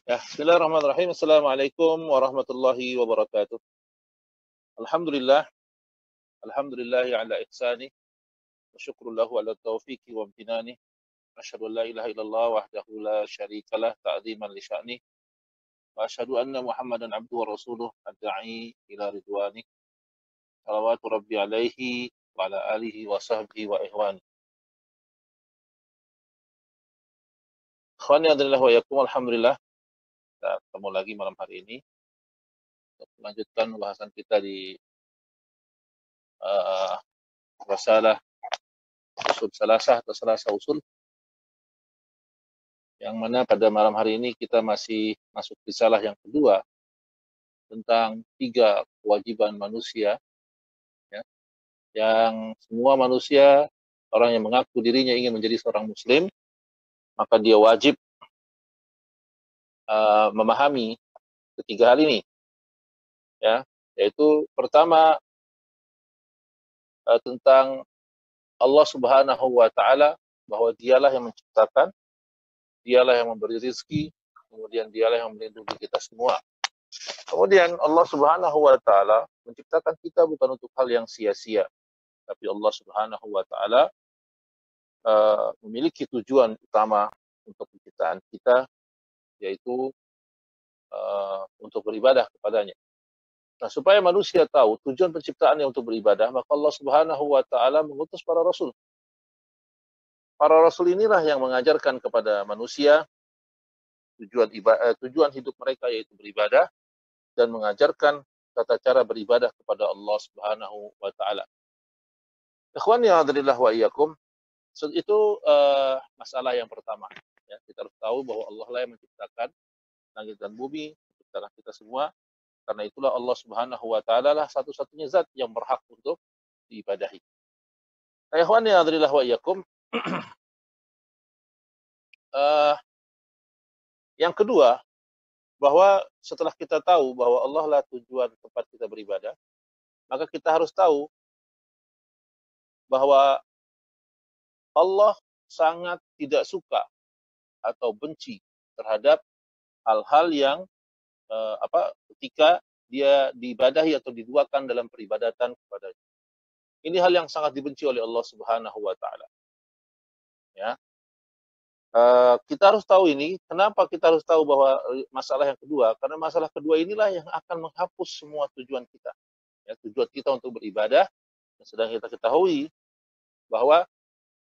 Ya, bismillahirrahmanirrahim. Assalamualaikum warahmatullahi wabarakatuh. Alhamdulillah, alhamdulillahi ala ihsani, wa syukru lahu ala taufiqi wa amtinani. Asyhadu an la ilaha illallah wahdahu la syarikalah ta'ziman li sya'ni. Wa asyhadu anna Muhammadan abduhu wa rasuluh ad-da'i ila ridwani. Salawatu rabbi alaihi wa ala alihi wa sahbihi wa ihwani. Ikhwani adrillah wa yakum, alhamdulillah. Kita ketemu lagi malam hari ini untuk melanjutkan bahasan kita di uh, Rasalah Usul Salasah atau Salasah Usul, yang mana pada malam hari ini kita masih masuk risalah yang kedua tentang 3 kewajiban manusia, ya, yang semua manusia, orang yang mengaku dirinya ingin menjadi seorang muslim, maka dia wajib memahami ketiga hal ini, ya, yaitu pertama tentang Allah Subhanahu wa taala, bahwa dialah yang menciptakan, dialah yang memberi rezeki, kemudian dialah yang melindungi kita semua. Kemudian Allah Subhanahu wa taala menciptakan kita bukan untuk hal yang sia-sia, tapi Allah Subhanahu wa taala memiliki tujuan utama untuk penciptaan kita, yaitu untuk beribadah kepadanya. Nah, supaya manusia tahu tujuan penciptaannya untuk beribadah, maka Allah Subhanahu wa taala mengutus para rasul. Para rasul inilah yang mengajarkan kepada manusia tujuan hidup mereka, yaitu beribadah, dan mengajarkan tata cara beribadah kepada Allah Subhanahu wa taala. Ikhwani hadrillah wa iyyakum, itu masalah yang pertama. Ya, kita harus tahu bahwa Allah lah yang menciptakan langit dan bumi, menciptakan kita semua. Karena itulah Allah Subhanahu wa taala lah satu-satunya zat yang berhak untuk diibadahi. Ikhwani hadrillah wa iyyakum, yang kedua, bahwa setelah kita tahu bahwa Allah lah tujuan tempat kita beribadah, maka kita harus tahu bahwa Allah sangat tidak suka atau benci terhadap hal-hal yang ketika dia diibadahi atau diduakan dalam peribadatan kepadanya. Ini hal yang sangat dibenci oleh Allah Subhanahu wa taala. Ya. Kita harus tahu ini. Kenapa kita harus tahu bahwa masalah yang kedua? Karena masalah kedua inilah yang akan menghapus semua tujuan kita. Ya, tujuan kita untuk beribadah. Dan sedang kita ketahui bahwa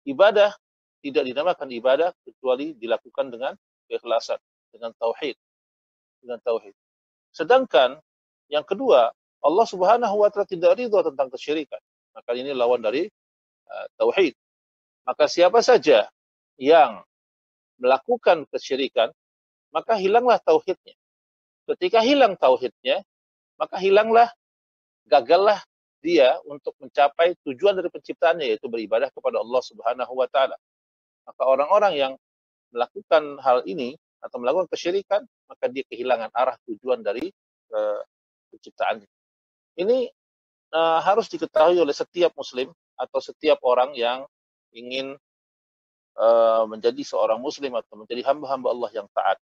ibadah tidak dinamakan ibadah kecuali dilakukan dengan keikhlasan, dengan tauhid, Sedangkan yang kedua, Allah Subhanahu wa taala tidak ridha tentang kesyirikan. Maka ini lawan dari tauhid. Maka siapa saja yang melakukan kesyirikan, maka hilanglah tauhidnya. Ketika hilang tauhidnya, maka gagallah dia untuk mencapai tujuan dari penciptaannya, yaitu beribadah kepada Allah Subhanahu wa taala. Maka orang-orang yang melakukan hal ini atau melakukan kesyirikan, maka dia kehilangan arah tujuan dari penciptaannya. Ini harus diketahui oleh setiap muslim atau setiap orang yang ingin menjadi seorang muslim atau menjadi hamba-hamba Allah yang taat.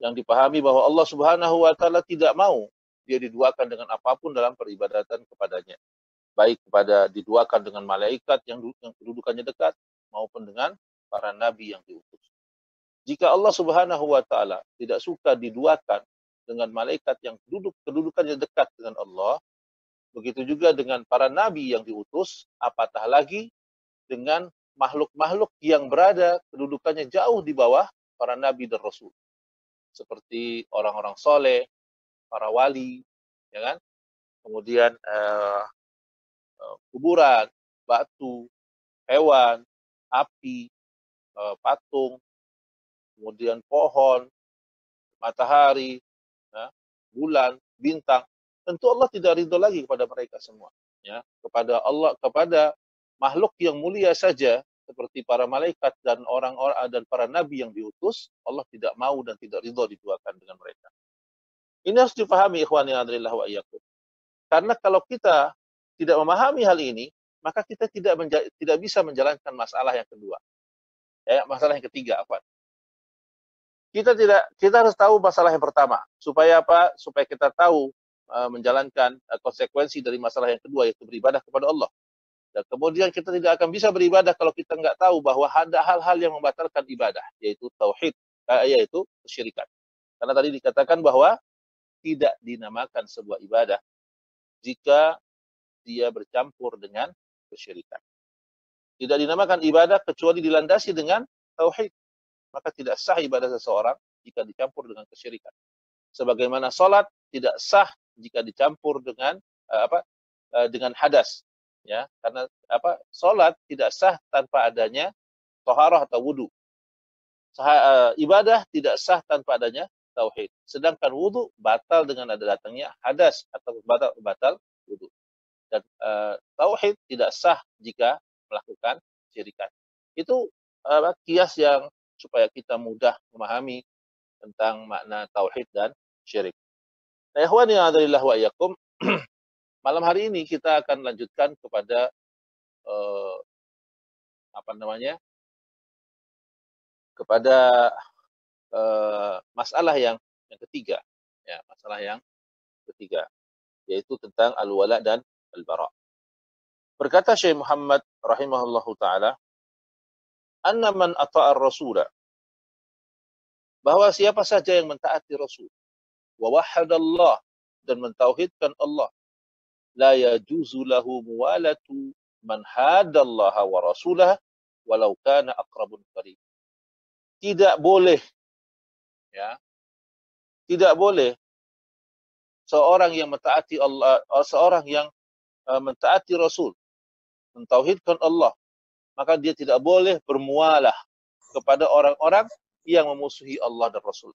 Yang dipahami bahwa Allah Subhanahu wa taala tidak mau dia diduakan dengan apapun dalam peribadatan kepadanya. Baik diduakan dengan malaikat yang kedudukannya dekat, maupun dengan para nabi yang diutus. Jika Allah Subhanahu wa taala tidak suka diduakan dengan malaikat yang kedudukannya dekat dengan Allah, begitu juga dengan para nabi yang diutus, apatah lagi dengan makhluk-makhluk yang berada kedudukannya jauh di bawah para nabi dan rasul. Seperti orang-orang soleh, para wali, ya kan? Kemudian kuburan, batu, hewan, api, patung, kemudian pohon, matahari, ya, bulan, bintang. Tentu Allah tidak ridho lagi kepada mereka semua. Ya, kepada makhluk yang mulia saja, seperti para malaikat dan orang-orang dan para nabi yang diutus, Allah tidak mau dan tidak ridho diduakan dengan mereka. Ini harus dipahami, ikhwani adrillah wa iyyakum. Karena kalau kita tidak memahami hal ini, maka kita tidak bisa menjalankan masalah yang kedua. Ya, masalah yang ketiga, apa? kita harus tahu masalah yang pertama. Supaya apa? Supaya kita tahu menjalankan konsekuensi dari masalah yang kedua, yaitu beribadah kepada Allah. Dan kemudian kita tidak akan bisa beribadah kalau kita nggak tahu bahwa ada hal-hal yang membatalkan ibadah, yaitu tauhid, yaitu kesyirikan. Karena tadi dikatakan bahwa tidak dinamakan sebuah ibadah jika dia bercampur dengan kesyirikan. Tidak dinamakan ibadah kecuali dilandasi dengan tauhid. Maka tidak sah ibadah seseorang jika dicampur dengan kesyirikan. Sebagaimana salat tidak sah jika dicampur dengan dengan hadas, ya, karena salat tidak sah tanpa adanya taharah atau wudu. Ibadah tidak sah tanpa adanya tauhid. Sedangkan wudu batal dengan ada datangnya hadas atau batal wudu. Dan tauhid tidak sah jika melakukan syirikan. Itu kias yang supaya kita mudah memahami tentang makna tauhid dan syirik. Nah, ikhwani a'adzalillah wa iyyakum, malam hari ini kita akan lanjutkan kepada kepada masalah yang ketiga, ya, masalah yang ketiga, yaitu tentang al-wala dan al-bara. Berkata Syekh Muhammad rahimahullahu taala, anna man ata'a ar-rasula, bahwa siapa saja yang mentaati Rasul, wa wahhadallah, dan mentauhidkan Allah, la yajuzu lahu muwalatu man hadallaha wa rasulah walau kana aqrabun qarib. Tidak boleh, ya, tidak boleh seorang yang mentaati Allah, seorang yang mentaati Rasul, mentauhidkan Allah, maka dia tidak boleh bermualah kepada orang-orang yang memusuhi Allah dan Rasul.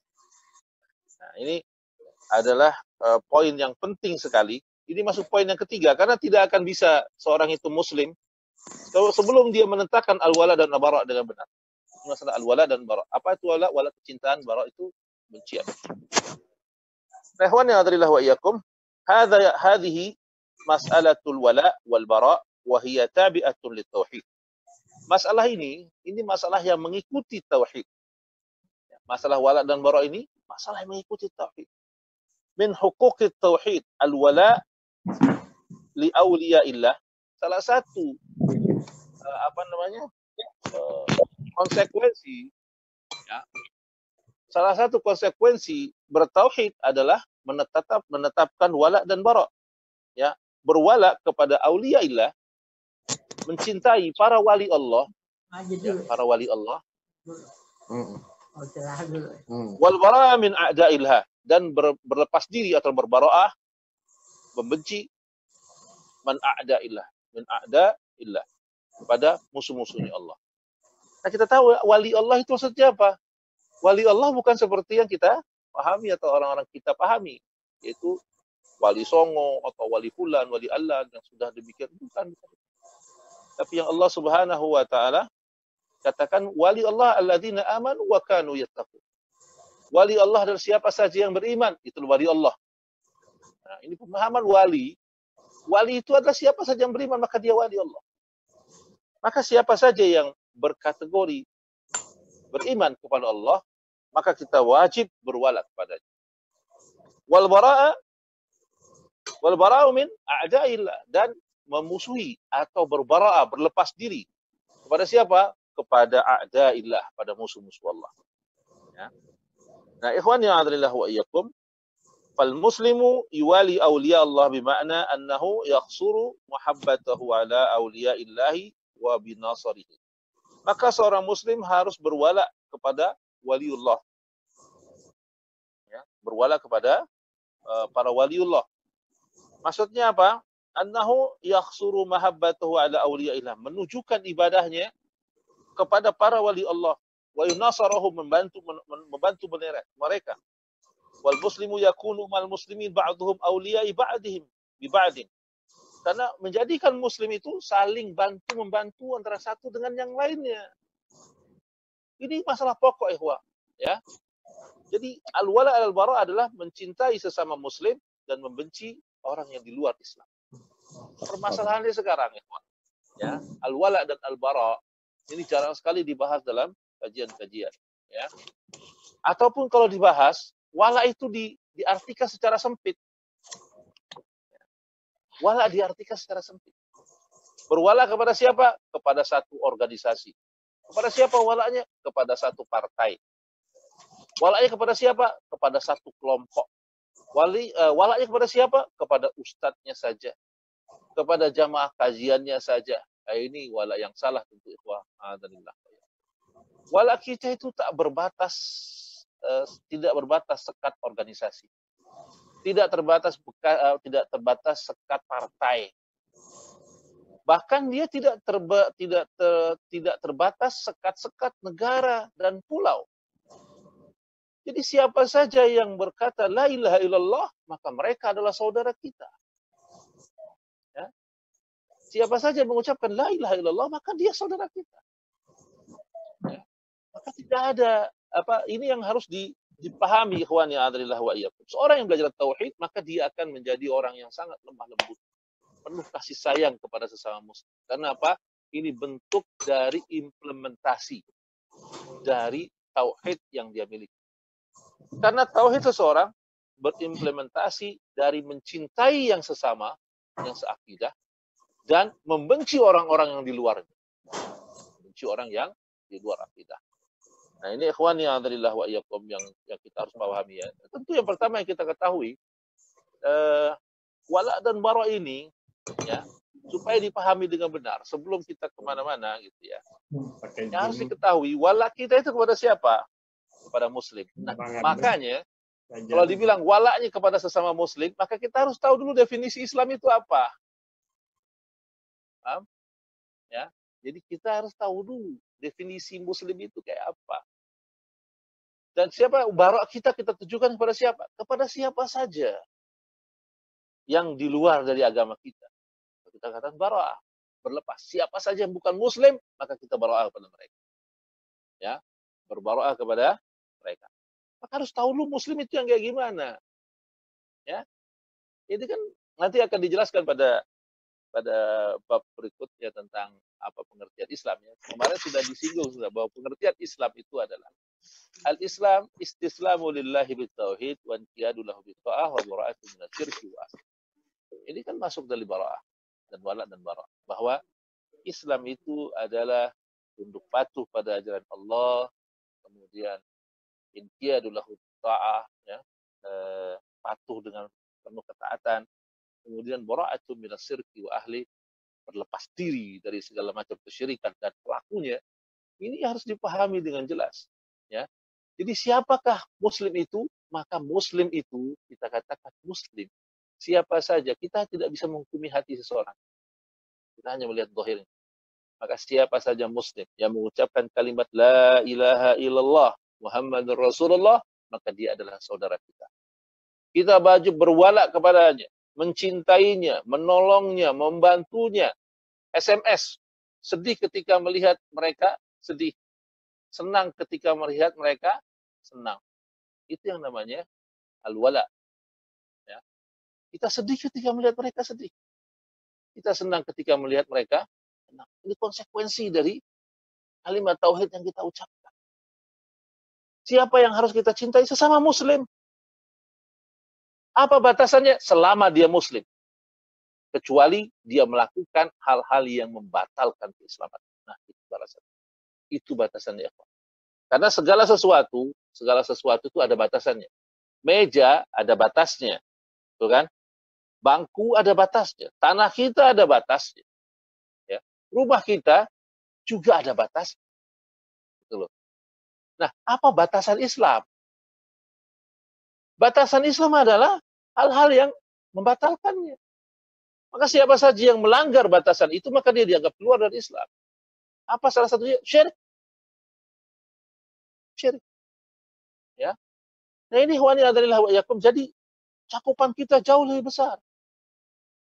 Nah, ini adalah poin yang penting sekali. Ini masuk poin yang ketiga, karena tidak akan bisa seorang itu muslim sebelum dia menentangkan al-wala dan al-bara dengan benar. Masalah al-wala dan bara. Apa itu wala? Wala kecintaan, bara itu bencian. Ikhwani a'adzalillah wa iyyakum, hadhihi mas'alatul wala wal bara wa hiya tabi'atun lit tauhid. Masalah ini masalah yang mengikuti tauhid. Masalah wala dan bara ini masalah yang mengikuti tauhid. Min huquqit tauhid al-wala li awliyaillah. Salah satu konsekuensi, ya, salah satu konsekuensi bertauhid adalah menetapkan wala dan bara, ya, berwala kepada auliyaillah, mencintai para wali Allah, ya, para wali Allah, wal bara min a'daillah, dan berlepas diri atau berbaraah, membenci man a'daillah, min a'daillah, kepada musuh-musuhnya Allah. Nah, kita tahu wali Allah itu maksudnya apa? Wali Allah bukan seperti yang kita pahami atau orang-orang kita pahami, yaitu wali songo atau wali fulan, wali Allah yang sudah demikian, bukan. Tapi yang Allah Subhanahu wa taala katakan wali Allah alladzina amanu wa kanu yattaqun. Wali Allah adalah siapa saja yang beriman, itu wali Allah. Nah, ini pemahaman wali. Wali itu adalah siapa saja yang beriman, maka dia wali Allah. Maka siapa saja yang berkategori beriman kepada Allah, maka kita wajib berwala kepadanya. Wal bara'u min a'da'illah, dan memusuhi atau berbara'ah, berlepas diri kepada siapa? Kepada a'da'illah, pada musuh-musuh Allah. Ya. Nah, ikhwan yang a'adzalillah wa iyyakum, fal muslimu yuwali awliya Allah bima'na annahu yakhsuru muhabbatahu ala awliyaillahi wa binasarihi. Maka seorang muslim harus berwala kepada waliullah, ya, berwala kepada para waliullah. Maksudnya apa? Annahu yakhsuru mahabbatahu ala awliyaillah, menunjukkan ibadahnya kepada para wali Allah, wa yunasarahu, membantu mereka. Wal muslimu yakunu mal muslimin ba'dhum awliya'i ba'dihim bi ba'din. Karena menjadikan muslim itu saling membantu antara satu dengan yang lainnya. Ini masalah pokok, ikhwah, ya. Jadi al-wala al-bara adalah mencintai sesama muslim dan membenci orang yang di luar Islam. Permasalahannya sekarang, ikhwah, ya, al-wala dan al-bara ini jarang sekali dibahas dalam kajian-kajian, Ya. Ataupun kalau dibahas, wala itu diartikan secara sempit. Wala diartikan secara sempit. Berwala kepada siapa? Kepada satu organisasi. Kepada siapa walanya? Kepada satu partai. Walanya kepada siapa? Kepada satu kelompok. Walanya kepada siapa? Kepada ustadznya saja. Kepada jamaah kajiannya saja. Nah, ini wala yang salah tentu ikhwah. Wala kita itu tak berbatas, tidak berbatas sekat organisasi. Tidak terbatas sekat partai. Bahkan dia tidak terbatas sekat-sekat negara dan pulau. Jadi siapa saja yang berkata la ilaha illallah, maka mereka adalah saudara kita. Ya. Siapa saja yang mengucapkan la ilaha illallah, maka dia saudara kita. Ya. Maka tidak ada ini yang harus dipahami ikhwani adzalillah wa iyyakum. Seorang yang belajar tauhid, maka dia akan menjadi orang yang sangat lemah lembut, penuh kasih sayang kepada sesama muslim. Karena apa? Ini bentuk dari implementasi dari tauhid yang dia miliki. Karena tauhid seseorang berimplementasi dari mencintai yang sesama, yang seakidah, dan membenci orang-orang yang di luarnya. Membenci orang yang di luar akidah. Nah, ini ikhwani adzalillah wa iyyakum yang kita harus pahami ya. Tentu yang pertama yang kita ketahui, wala dan bara ini ya, supaya dipahami dengan benar sebelum kita kemana-mana gitu ya. Yang harus diketahui, wala kita itu kepada siapa? Kepada muslim. Nah, makanya kalau dibilang walanya kepada sesama muslim, maka kita harus tahu dulu definisi Islam itu apa. Paham? Ya. Jadi kita harus tahu dulu definisi muslim itu kayak apa. Dan siapa barak kita tujukan kepada siapa? Kepada siapa saja yang di luar dari agama kita. Kita katakan bara'ah, berlepas. Siapa saja yang bukan muslim, maka kita bara'ah kepada mereka. Ya, berbara'ah kepada mereka. Maka harus tahu dulu muslim itu yang kayak gimana. Ya. Ini kan nanti akan dijelaskan pada bab berikutnya tentang apa pengertian Islam ya. Kemarin sudah disinggung bahwa pengertian Islam itu adalah al-Islam istislamu lillahi bitauhid wa inqiyadu lahu bitta'ah wa bara'atu minasyirki wa asli. Ini kan masuk dari bara'ah dan wala dan bara, bahwa Islam itu adalah tunduk patuh pada ajaran Allah, kemudian inqiyadu lahu bitta'ah ya, patuh dengan penuh ketaatan, kemudian bara'atu minasyirki wa ahli, berlepas diri dari segala macam kesyirikan dan pelakunya. Ini harus dipahami dengan jelas ya. Jadi siapakah muslim itu? Maka muslim itu kita katakan muslim siapa saja. Kita tidak bisa menghukumi hati seseorang, kita hanya melihat zahirnya. Maka siapa saja muslim yang mengucapkan kalimat la ilaha illallah Muhammadur Rasulullah, maka dia adalah saudara kita. Kita wajib berwala kepadanya, mencintainya, menolongnya, membantunya. SMS, sedih ketika melihat mereka sedih, senang ketika melihat mereka senang. Itu yang namanya al-wala. Ya. Kita sedih ketika melihat mereka sedih. Kita senang ketika melihat mereka senang. Ini konsekuensi dari kalimat tauhid yang kita ucapkan. Siapa yang harus kita cintai? Sesama muslim. Apa batasannya? Selama dia muslim. Kecuali dia melakukan hal-hal yang membatalkan keislaman. Nah, itu batasan. Itu batasannya. Karena segala sesuatu itu ada batasannya. Meja ada batasnya. Tuh kan? Bangku ada batasnya. Tanah kita ada batasnya. Ya. Rumah kita juga ada batasnya. Gitu loh. Nah, apa batasan Islam? Batasan Islam adalah hal-hal yang membatalkannya. Maka siapa saja yang melanggar batasan itu, maka dia dianggap keluar dari Islam. Apa salah satunya? Syirik. Syirik. Ya. Nah ini ikhwani adzalillah wa iyyakum. Jadi cakupan kita jauh lebih besar.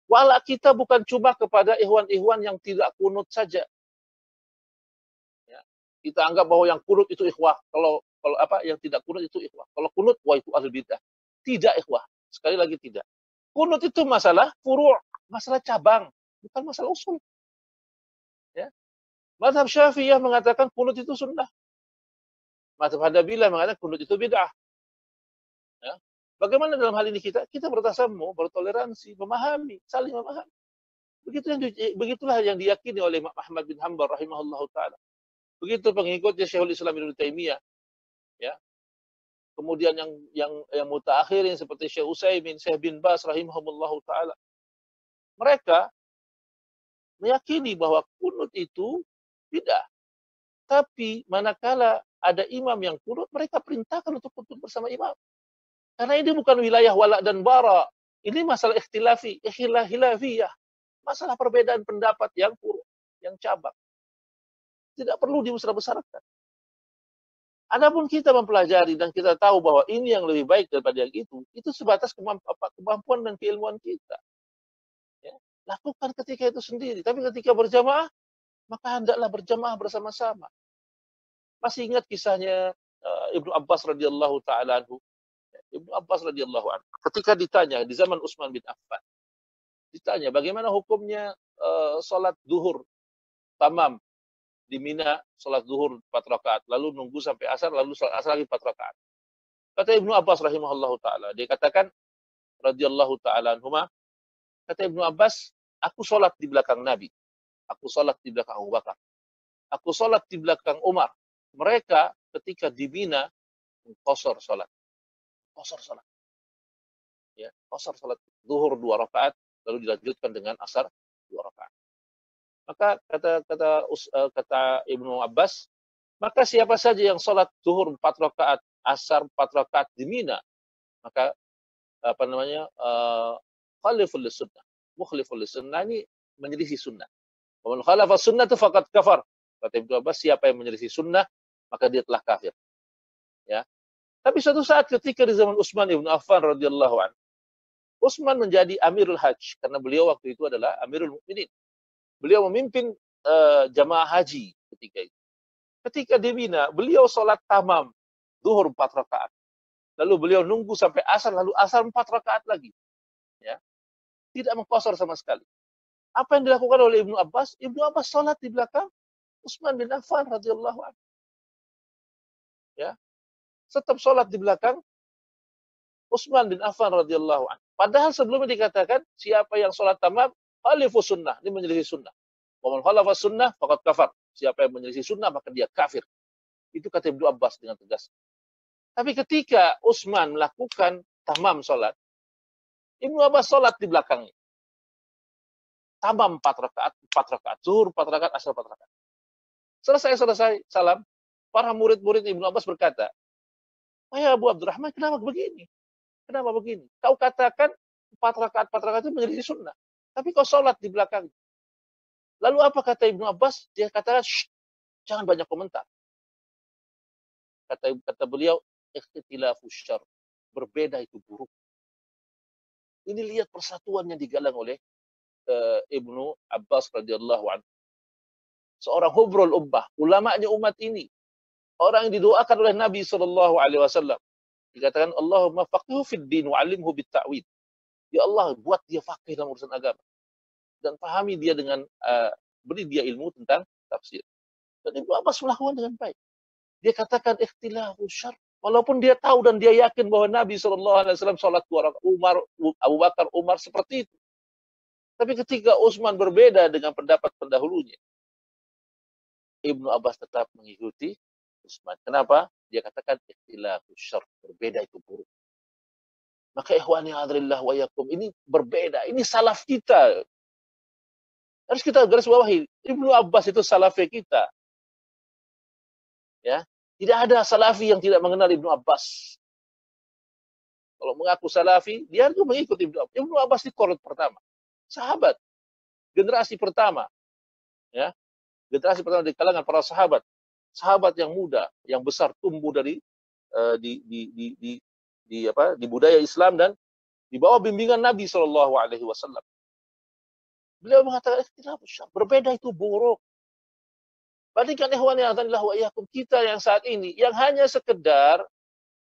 Wala kita bukan cuma kepada ikhwan-ikhwan yang tidak kunut saja. Ya. Kita anggap bahwa yang kunut itu ikhwah. Kalau yang tidak kunut itu ikhwah. Kalau kunut, wah itu ahli bidah. Tidak ikhwah. Sekali lagi tidak. Kunut itu masalah furu', masalah cabang, bukan masalah usul. Ya. Mazhab Syafi'iyah mengatakan kunut itu sunnah. Mazhab Hanabilah mengatakan kunut itu bid'ah. Ya. Bagaimana dalam hal ini kita? Kita bertasamu, bertoleransi, memahami, saling memahami. Begitulah yang diyakini oleh Imam Ahmad bin Hanbal rahimahullahu taala. Begitu pengikutnya Syekhul Islam Ibnu Taimiyah, ya. Kemudian yang mutaakhirin seperti Syekh Utsaimin, Syekh bin Baz rahimahumullahu taala. Mereka meyakini bahwa kunut itu bid'ah. Tapi manakala ada imam yang kunut, mereka perintahkan untuk kunut bersama imam. Karena ini bukan wilayah wala dan bara. Ini masalah khilafiyah. Masalah perbedaan pendapat yang cabang. Tidak perlu dibesar-besarkan. Adapun kita mempelajari dan kita tahu bahwa ini yang lebih baik daripada yang itu sebatas kemampuan dan keilmuan kita. Ya. Lakukan ketika itu sendiri. Tapi ketika berjamaah, maka hendaklah berjamaah bersama-sama. Masih ingat kisahnya Ibnu Abbas radhiyallahu taala anhu. Ibnu Abbas radhiyallahu anhu ketika ditanya di zaman Utsman bin Affan, ditanya bagaimana hukumnya salat zuhur tamam di Mina, salat zuhur 4 rakaat, lalu nunggu sampai asar, lalu salat asar lagi 4 rakaat. Kata Ibnu Abbas rahimahullahu taala, dia katakan radhiyallahu taala anhuma, kata Ibnu Abbas, aku salat di belakang Nabi, aku salat di belakang Abu Bakar, aku salat di belakang Umar. Mereka ketika di Mina qasar salat. Ya, qasar salat zuhur 2 rakaat, lalu dilanjutkan dengan asar 2 rakaat. Maka kata Ibnu Abbas, maka siapa saja yang salat zuhur 4 rakaat, asar 4 rakaat di Mina, maka khaliful sunnah. Mukhliful sunnah ini menyelisih sunnah. Wa man khalafa sunnah itu faqad kafar. Kata Ibnu Abbas, siapa yang menyelisih sunnah, maka dia telah kafir. Ya. Tapi suatu saat ketika di zaman Utsman ibn Affan radhiyallahu anhu, Utsman menjadi Amirul Hajj karena beliau waktu itu adalah Amirul Mukminin. Beliau memimpin jamaah haji ketika itu. Ketika di Mina, beliau sholat tamam zuhur 4 rakaat. Lalu beliau nunggu sampai asar, lalu asar 4 rakaat lagi. Ya. Tidak mengqasar sama sekali. Apa yang dilakukan oleh Ibnu Abbas? Ibnu Abbas sholat di belakang Utsman bin Affan radhiyallahu anhu. Ya. Tetap sholat di belakang Utsman bin Affan radhiyallahu anhu. Padahal sebelumnya dikatakan siapa yang sholat tamam khalifus sunnah, ini menyelisih sunnah. Wa man khalafa sunnah faqad kafar. Siapa yang menyelisih sunnah maka dia kafir. Itu kata Ibnu Abbas dengan tegas. Tapi ketika Utsman melakukan tamam sholat, Ibnu Abbas sholat di belakangnya. Tamam 4 rakaat, zuhur 4 rakaat, asar 4 rakaat. Selesai salam, para murid-murid Ibnu Abbas berkata, "Wahai Abu Abdurrahman, kenapa begini? Kenapa begini? Kau katakan 4 rakaat itu menjadi sunnah. Tapi kau sholat di belakang." Lalu apa kata Ibnu Abbas? Dia katakan, jangan banyak komentar. Kata beliau, ikhtilafus syarr. Berbeda itu buruk. Ini lihat persatuan yang digalang oleh Ibnu Abbas radhiyallahu anhu. Seorang hubrul ummah, ulamanya umat ini. Orang yang didoakan oleh Nabi SAW. Dikatakan, Allahumma faqihhu fid din wa 'allimhu bit ta'wid. Ya Allah, buat dia faqih dalam urusan agama. Dan pahami dia dengan beri dia ilmu tentang tafsir. Dan Ibnu Abbas melakukan dengan baik. Dia katakan ikhtilafus syarr. Walaupun dia tahu dan dia yakin bahwa Nabi SAW sholat 2 rakaat, Abu Bakar, Umar seperti itu. Tapi ketika Utsman berbeda dengan pendapat pendahulunya, Ibnu Abbas tetap mengikuti Utsman. Kenapa? Dia katakan ikhtilafus syarr. Berbeda itu buruk. Maka ikhwani hadrillah wa yakum, ini berbeda. Ini salaf kita. Harus kita garis bawahi. Ibnu Abbas itu salafi kita. Ya, tidak ada salafi yang tidak mengenal Ibnu Abbas. Kalau mengaku salafi, dia harus mengikuti Ibnu Abbas. Ibnu Abbas itu korun pertama. Sahabat. Generasi pertama. Ya. Generasi pertama di kalangan para sahabat. Sahabat yang muda, yang besar, tumbuh dari di budaya Islam dan di bawah bimbingan Nabi SAW. Beliau mengatakan berbeda itu buruk. Bandingkan ikhwani adzanillah wa iyyakum, kita yang saat ini yang hanya sekedar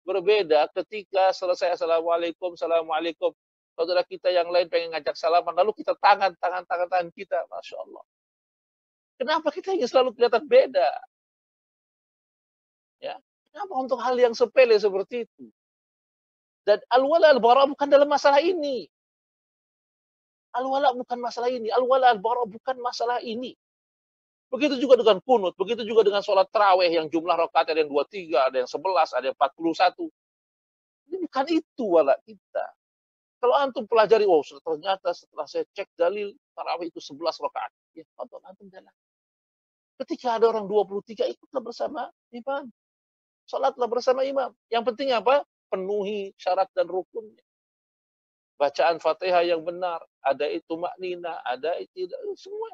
berbeda ketika selesai assalamualaikum, assalamualaikum. Saudara kita yang lain pengen ngajak salaman, lalu kita tangan kita, masya Allah. Kenapa kita ingin selalu kelihatan beda? Ya, Kenapa untuk hal yang sepele seperti itu? Dan al-wala al-bara bukan dalam masalah ini. Al-wala bukan masalah ini. Al-wala al-bara bukan masalah ini. Begitu juga dengan kunut, begitu juga dengan sholat tarawih yang jumlah rakaat ada yang 23, ada yang 11, ada yang 41. Ini bukan itu wala kita. Kalau antum pelajari, oh ternyata setelah saya cek dalil tarawih itu 11 rakaat. Ya, antum jalan. Ketika ada orang 23, ikutlah bersama imam. Sholatlah bersama imam. Yang penting apa? Penuhi syarat dan rukunnya. Bacaan Fatihah yang benar, ada itu maknina, ada itu semua.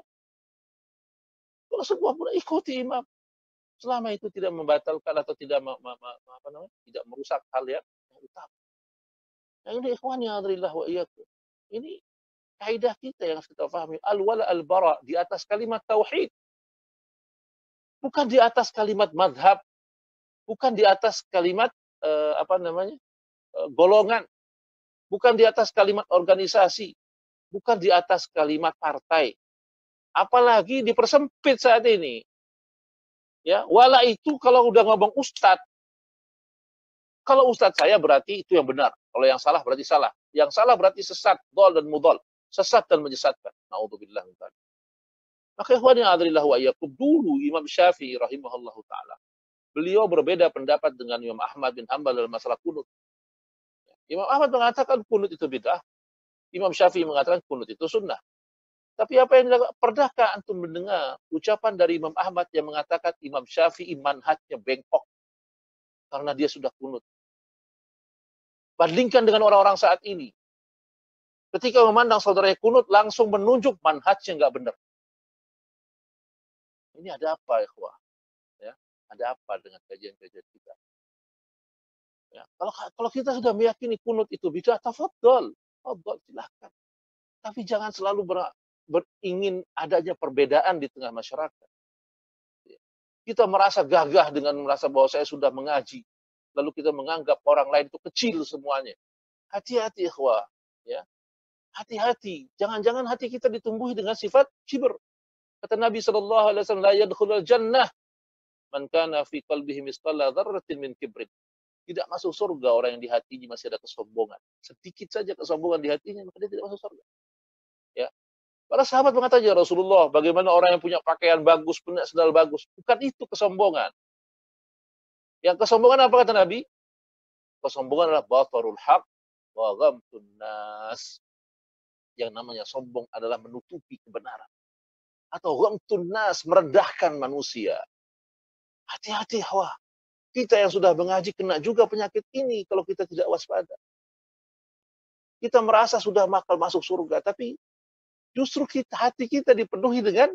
Kalau semua pun ikuti imam. Selama itu tidak membatalkan atau tidak tidak merusak hal yang utama. Nah ini ikhwan ya adrillah wa iyyakum. Ini kaidah kita yang harus kita pahami. Al-wala al-bara di atas kalimat tauhid. Bukan di atas kalimat madhab. Bukan di atas kalimat golongan. Bukan di atas kalimat organisasi. Bukan di atas kalimat partai. Apalagi dipersempit saat ini. Ya, wala itu kalau udah ngomong ustadz. Kalau ustadz saya berarti itu yang benar. Kalau yang salah berarti salah. Yang salah berarti sesat, dhal dan mudhal. Sesat dan menyesatkan. Na'udzubillah min dzalik. Maka ikhwan yang adrillah wa iyyakum, dulu Imam Syafi'i rahimahullahu taala. Beliau berbeda pendapat dengan Imam Ahmad bin Hanbal dalam masalah kunut. Imam Ahmad mengatakan kunut itu bid'ah. Imam Syafi'i mengatakan kunut itu sunnah. Tapi apa yang dilakukan? Pernahkah antum mendengar ucapan dari Imam Ahmad yang mengatakan Imam Syafi'i manhajnya bengkok karena dia sudah kunut? Bandingkan dengan orang-orang saat ini. Ketika memandang saudaranya kunut, langsung menunjuk manhajnya nggak benar. Ini ada apa, ikhwah? Ya, ada apa dengan kajian-kajian kita? Ya, kalau kita sudah meyakini kunut itu bid'ah, tafadhol, silahkan. Tapi jangan selalu beringin adanya perbedaan di tengah masyarakat. Kita merasa gagah dengan merasa bahwa saya sudah mengaji. Lalu kita menganggap orang lain itu kecil semuanya. Hati-hati, ikhwah. Ya. Hati-hati. Jangan-jangan hati kita ditumbuhi dengan sifat kibr. Kata Nabi SAW, la yadkhulul jannah man kana fi qalbihi misqala dzarratin min kibrin. Tidak masuk surga orang yang di hatinya masih ada kesombongan. Sedikit saja kesombongan di hatinya, maka dia tidak masuk surga. Ya. Para sahabat mengatakan, ya Rasulullah, bagaimana orang yang punya pakaian bagus, punya sandal bagus? Bukan itu kesombongan. Yang kesombongan apa kata Nabi? Kesombongan adalah batarul haq wa ghamtun nas. Yang namanya sombong adalah menutupi kebenaran. Atau ghamtun nas, merendahkan manusia. Hati-hati, wah. Kita yang sudah mengaji kena juga penyakit ini kalau kita tidak waspada. Kita merasa sudah masuk surga, tapi justru hati kita dipenuhi dengan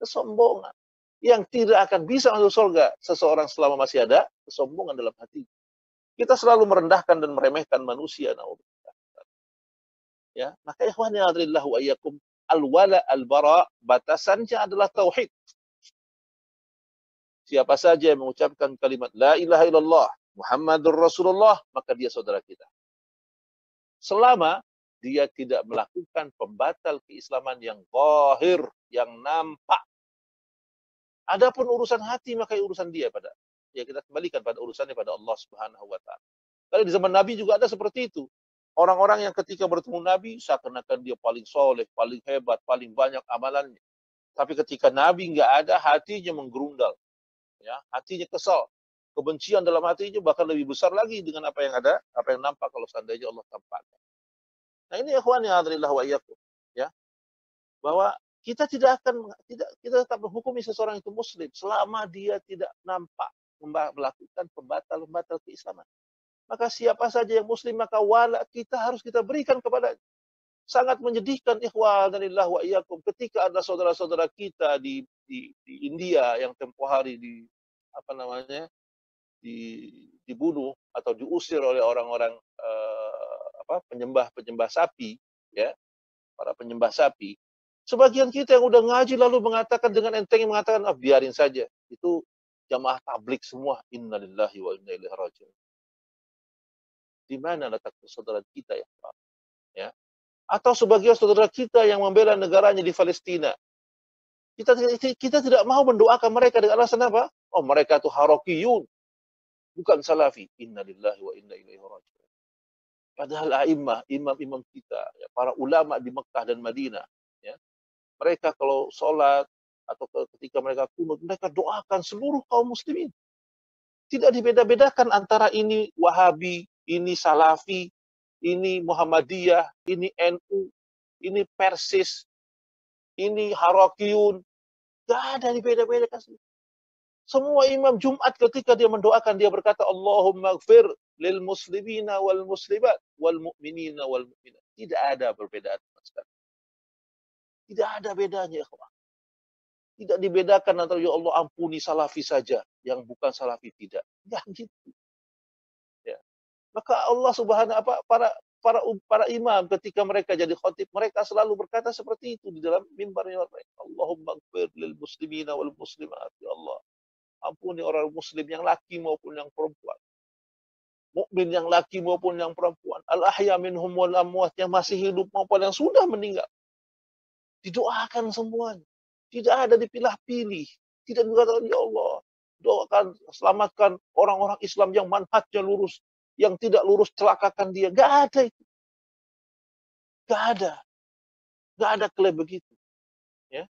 kesombongan. Yang tidak akan bisa masuk surga seseorang selama masih ada kesombongan dalam hati. Kita selalu merendahkan dan meremehkan manusia. Ya, maka ikhwan ya adrillah wa iyyakum, al-wala al-bara batasannya adalah tauhid. Siapa saja yang mengucapkan kalimat la ilaha illallah Muhammadur Rasulullah, maka dia saudara kita. Selama dia tidak melakukan pembatal keislaman yang zahir, yang nampak. Adapun urusan hati, maka urusan dia kita kembalikan pada urusannya pada Allah Subhanahu wa taala. Kalau di zaman Nabi juga ada seperti itu. Orang-orang yang ketika bertemu Nabi seakan-akan dia paling soleh, paling hebat, paling banyak amalannya. Tapi ketika Nabi nggak ada, hatinya menggerundal. Ya, hatinya kesal. Kebencian dalam hatinya bahkan lebih besar lagi dengan apa yang ada, apa yang nampak kalau seandainya Allah tampakkan. Nah ini ikhwan ya adrillah wa iyyakum, ya. Bahwa kita kita tetap menghukumi seseorang itu muslim selama dia tidak nampak melakukan pembatal keislaman. Maka siapa saja yang muslim, maka wala kita berikan kepada. Sangat menyedihkan ikhwan danillah wa iyyakum ketika ada saudara-saudara kita di India yang tempoh hari dibunuh atau diusir oleh orang-orang penyembah sapi, ya, para penyembah sapi. Sebagian kita yang udah ngaji lalu mengatakan dengan enteng mengatakan biarin saja, itu jamaah tablik semua. Innalillahi wa inna ilaihi raji'un. Di mana letak saudara kita ya, Pak? Ya. Atau sebagian saudara kita yang membela negaranya di Palestina. Kita tidak mau mendoakan mereka dengan alasan apa? Oh, mereka itu harokiyun. bukan salafi. Innalillahi wa inna ilaihi raji'un. Padahal a'immah, imam-imam kita, ya, para ulama di Mekah dan Madinah, ya, mereka kalau sholat atau ketika mereka kunut, mereka doakan seluruh kaum muslimin. Tidak dibeda-bedakan antara ini Wahabi, ini Salafi, ini Muhammadiyah, ini NU, ini Persis, ini Harakiyun. Gak ada dibeda-bedakan. Semua imam Jumat ketika dia mendoakan, dia berkata, Allahumma gfir lil muslimina wal muslimat wal mu'minina wal mu'minat. Tidak ada perbedaan. Tidak ada bedanya, ikhwan. Tidak dibedakan antara, ya Allah ampuni Salafi saja, yang bukan Salafi tidak. Tidak gitu. Ya. Maka Allah Subhanahu para imam ketika mereka jadi khatib, mereka selalu berkata seperti itu di dalam mimbarnya mereka. Allahumma gfir lil muslimina wal muslimat. Ya Allah, ampuni orang muslim yang laki maupun yang perempuan. Mukmin yang laki maupun yang perempuan. Al-ahya minhum wal amwat, yang masih hidup maupun yang sudah meninggal. Didoakan semuanya. Tidak ada dipilah-pilih. Tidak dikatakan, ya Allah, doakan, selamatkan orang-orang Islam yang manhajnya lurus. Yang tidak lurus, celakakan dia. Gak ada itu. Gak ada. Gak ada klaim begitu. Ya.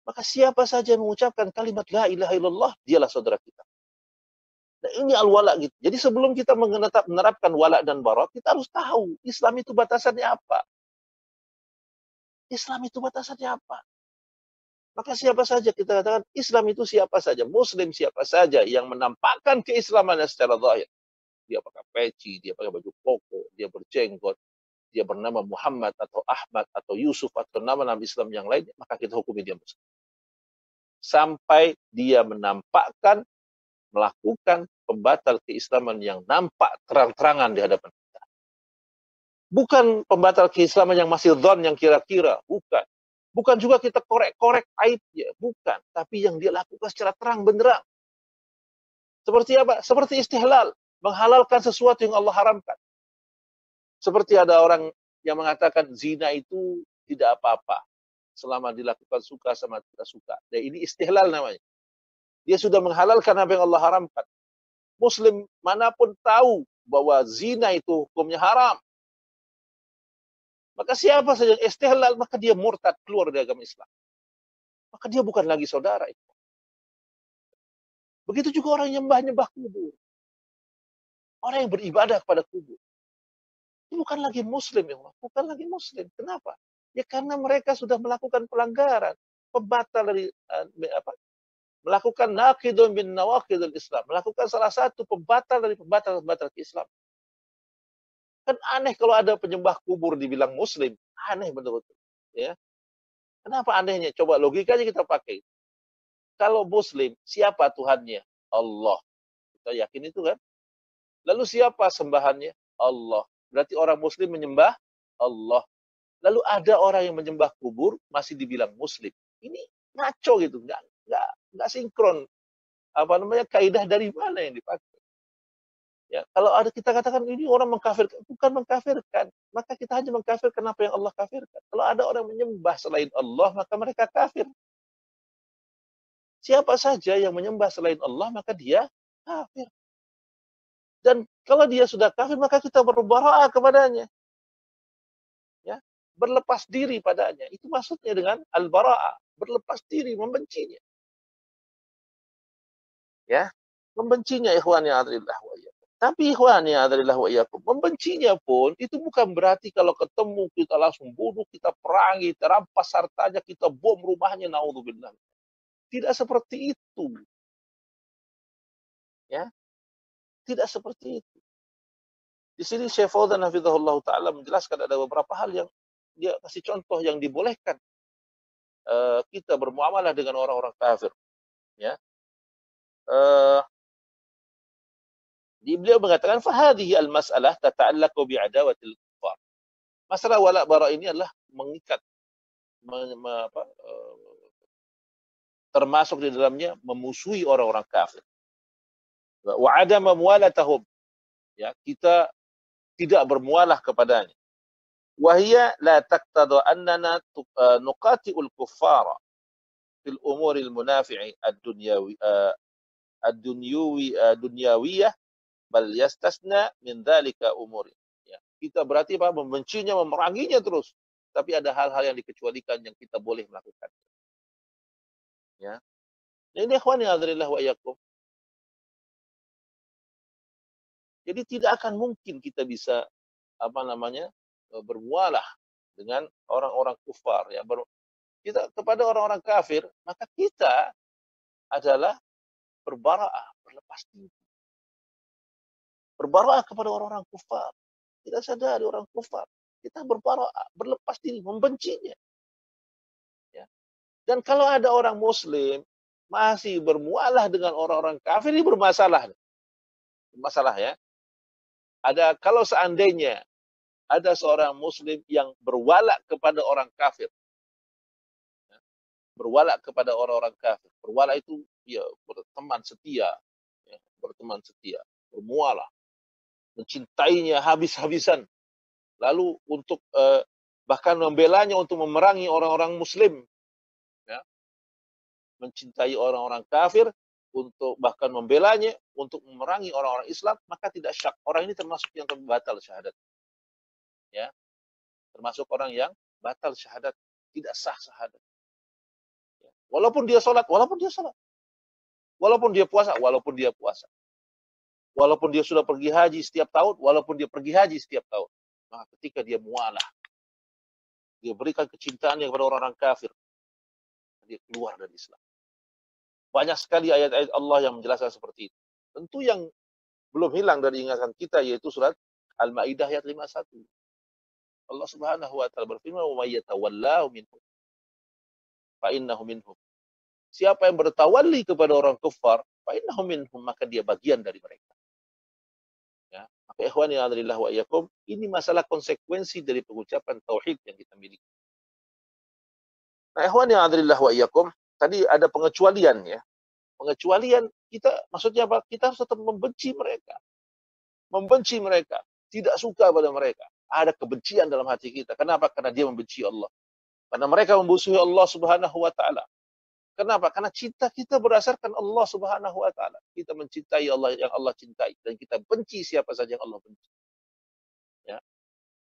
Maka siapa saja yang mengucapkan kalimat la ilaha illallah, dialah saudara kita. Nah, ini al-wala gitu. Jadi sebelum kita menerapkan wala dan bara, kita harus tahu Islam itu batasannya apa. Islam itu batasannya apa. Maka siapa saja kita katakan Islam itu siapa saja, Muslim siapa saja yang menampakkan keislamannya secara zahir. Dia pakai peci, dia pakai baju koko, dia berjenggot, dia bernama Muhammad atau Ahmad atau Yusuf atau nama-nama Islam yang lainnya, maka kita hukumi dia Muslim. Sampai dia menampakkan, melakukan pembatal keislaman yang nampak terang-terangan di hadapan kita. Bukan pembatal keislaman yang masih dhon, yang kira-kira, bukan. Bukan juga kita korek-korek aibnya, bukan. Tapi yang dia lakukan secara terang benderang. Seperti apa? Seperti istihlal, menghalalkan sesuatu yang Allah haramkan. Seperti ada orang yang mengatakan zina itu tidak apa-apa selama dilakukan suka sama tidak suka. Dan ini istihlal namanya. Dia sudah menghalalkan apa yang Allah haramkan. Muslim manapun tahu bahwa zina itu hukumnya haram. Maka siapa saja yang istihlal, maka dia murtad, keluar dari agama Islam. Maka dia bukan lagi saudara. Begitu juga orang yang nyembah kubur. Orang yang beribadah kepada kubur. Itu bukan lagi Muslim, ya Allah. Bukan lagi Muslim. Kenapa? Ya karena mereka sudah melakukan pelanggaran. Pembatal dari melakukan naqidun bin nawaqidul Islam. Melakukan salah satu pembatal dari pembatal Islam. Kan aneh kalau ada penyembah kubur dibilang Muslim. Aneh betul-betul. Ya. Kenapa anehnya? Coba logikanya kita pakai. Kalau Muslim, siapa Tuhannya? Allah. Kita yakin itu kan? Lalu siapa sembahannya? Allah. Berarti orang Muslim menyembah Allah. Lalu ada orang yang menyembah kubur masih dibilang Muslim. Ini ngaco gitu, nggak sinkron. Apa namanya, kaidah dari mana yang dipakai? Ya, kalau ada kita katakan ini orang mengkafirkan, bukan mengkafirkan, maka kita hanya mengkafirkan apa yang Allah kafirkan. Kalau ada orang menyembah selain Allah, maka mereka kafir. Siapa saja yang menyembah selain Allah, maka dia kafir. Dan kalau dia sudah kafir, maka kita berbara'ah kepadanya. Ya, berlepas diri padanya. Itu maksudnya dengan al-bara'ah, berlepas diri, membencinya. Ya, membencinya ikhwan yang adrillah wa iyyakum. Tapi ikhwan yang adrillah wa iyyakum, membencinya pun itu bukan berarti kalau ketemu kita langsung bunuh, kita perangi, kita rampas hartanya, kita bom rumahnya, naudzubillah. Tidak seperti itu. Ya, tidak seperti itu. Di sini Syekh Fauzan hafizahullah taala menjelaskan ada beberapa hal yang dia kasih contoh yang dibolehkan kita bermuamalah dengan orang-orang kafir. Ya. Beliau mengatakan fahadhihi al-mas'alah tata'allaqu bi'adawatil kuffar. Masalah wala bara ini adalah mengikat termasuk di dalamnya memusuhi orang-orang kafir. Wa adama muwalatahum. Ya, kita tidak bermualah kepadanya. Wa hiya la taqtadu annana nuqati'ul kuffara fil umuril munafi'i ad-dunyawiyah bal yastasna min dzalika umuri. Ya, kita berarti apa? Membencinya, memeranginya terus. Tapi ada hal-hal yang dikecualikan yang kita boleh melakukan. Ya. Ini ikhwani hadirillah wa iyyakum. Jadi tidak akan mungkin kita bisa bermualah dengan orang-orang kufar ya, kita kepada orang-orang kafir, maka kita adalah berbara'ah, berlepas diri. Berbara'ah kepada orang-orang kufar. Kita sadari orang kufar, kita berbara'ah, berlepas diri, membencinya. Ya. Dan kalau ada orang muslim masih bermualah dengan orang-orang kafir, ini bermasalah. Masalah ya. Kalau seandainya ada seorang muslim yang berwala kepada orang kafir, berwala kepada orang-orang kafir, berwala itu ya berteman setia, ya, berteman setia, bermualah, mencintainya habis-habisan, lalu untuk bahkan membelanya untuk memerangi orang-orang muslim, ya, mencintai orang-orang kafir, untuk bahkan membelanya untuk memerangi orang-orang Islam, maka tidak syak orang ini termasuk yang batal syahadat, ya, termasuk orang yang batal syahadat, tidak sah syahadat. Ya. Walaupun dia sholat, walaupun dia sholat, walaupun dia puasa, walaupun dia puasa, walaupun dia sudah pergi haji setiap tahun, walaupun dia pergi haji setiap tahun, maka ketika dia mualah, dia berikan kecintaannya kepada orang-orang kafir, dia keluar dari Islam. Banyak sekali ayat-ayat Allah yang menjelaskan seperti itu. Tentu yang belum hilang dari ingatan kita yaitu surat Al-Maidah ayat 51. Allah Subhanahu wa taala berfirman, "Wa may yatawallahu minhum fa innahu minhum." Siapa yang bertawalli kepada orang kafir, fa innahu minhum, maka dia bagian dari mereka. Ya, maka ikhwani hadirillah wa iyyakum, ini masalah konsekuensi dari pengucapan tauhid yang kita miliki. Nah, ikhwani hadirillah wa iyyakum, tadi ada pengecualian ya. Pengecualian kita maksudnya apa? Kita harus tetap membenci mereka. Membenci mereka, tidak suka pada mereka. Ada kebencian dalam hati kita. Kenapa? Karena dia membenci Allah. Karena mereka memusuhi Allah Subhanahu wa taala. Kenapa? Karena cinta kita berdasarkan Allah Subhanahu wa taala. Kita mencintai Allah yang Allah cintai dan kita benci siapa saja yang Allah benci. Ya.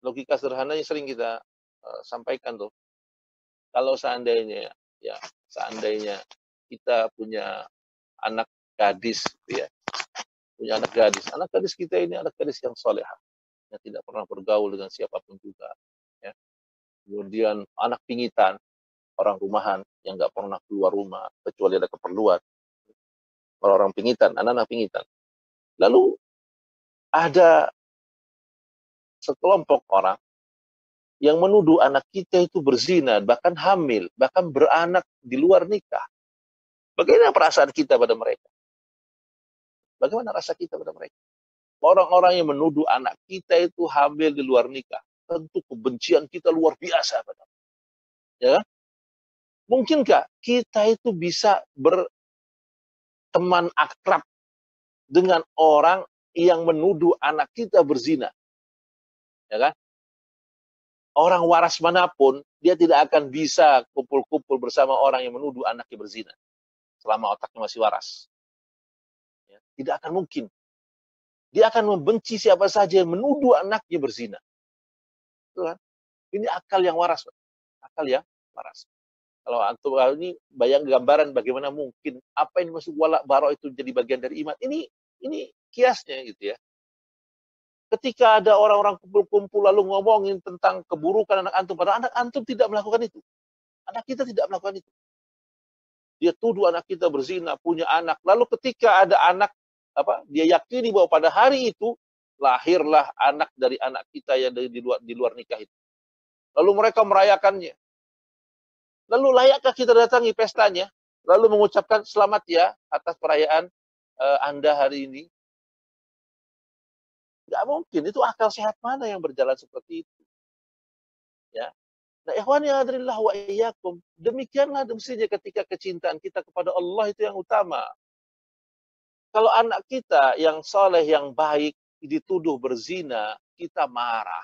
Logika sederhananya sering kita sampaikan tuh. Kalau seandainya kita punya anak gadis, ya, punya anak gadis kita ini anak gadis yang solehah, yang tidak pernah bergaul dengan siapapun juga, ya. Kemudian anak pingitan, orang rumahan yang nggak pernah keluar rumah kecuali ada keperluan, orang pingitan, anak-anak pingitan. Lalu ada sekelompok orang yang menuduh anak kita itu berzina, bahkan hamil, bahkan beranak di luar nikah. Bagaimana perasaan kita pada mereka? Bagaimana rasa kita pada mereka? Orang-orang yang menuduh anak kita itu hamil di luar nikah, tentu kebencian kita luar biasa. Ya, mungkinkah kita itu bisa berteman akrab dengan orang yang menuduh anak kita berzina? Ya kan? Orang waras manapun, dia tidak akan bisa kumpul-kumpul bersama orang yang menuduh anaknya berzina selama otaknya masih waras. Ya, tidak akan mungkin. Dia akan membenci siapa saja yang menuduh anaknya berzina. Kan? Ini akal yang waras. Akal yang waras. Kalau antum ini bayang gambaran bagaimana mungkin apa yang masuk wala bara itu jadi bagian dari iman. Ini kiasnya gitu ya. Ketika ada orang-orang kumpul-kumpul lalu ngomongin tentang keburukan anak antum, padahal anak antum tidak melakukan itu. Anak kita tidak melakukan itu. Dia tuduh anak kita berzina, punya anak. Lalu ketika ada anak, dia yakini bahwa pada hari itu lahirlah anak dari anak kita yang di luar nikah itu. Lalu mereka merayakannya. Lalu layakkah kita datangi pestanya? Lalu mengucapkan selamat ya atas perayaan Anda hari ini? Nggak mungkin. Itu akal sehat mana yang berjalan seperti itu? Ya. Nah, ikhwani hadrillah wa iyyakum, demikianlah mestinya ketika kecintaan kita kepada Allah itu yang utama. Kalau anak kita yang soleh, yang baik, dituduh berzina, kita marah.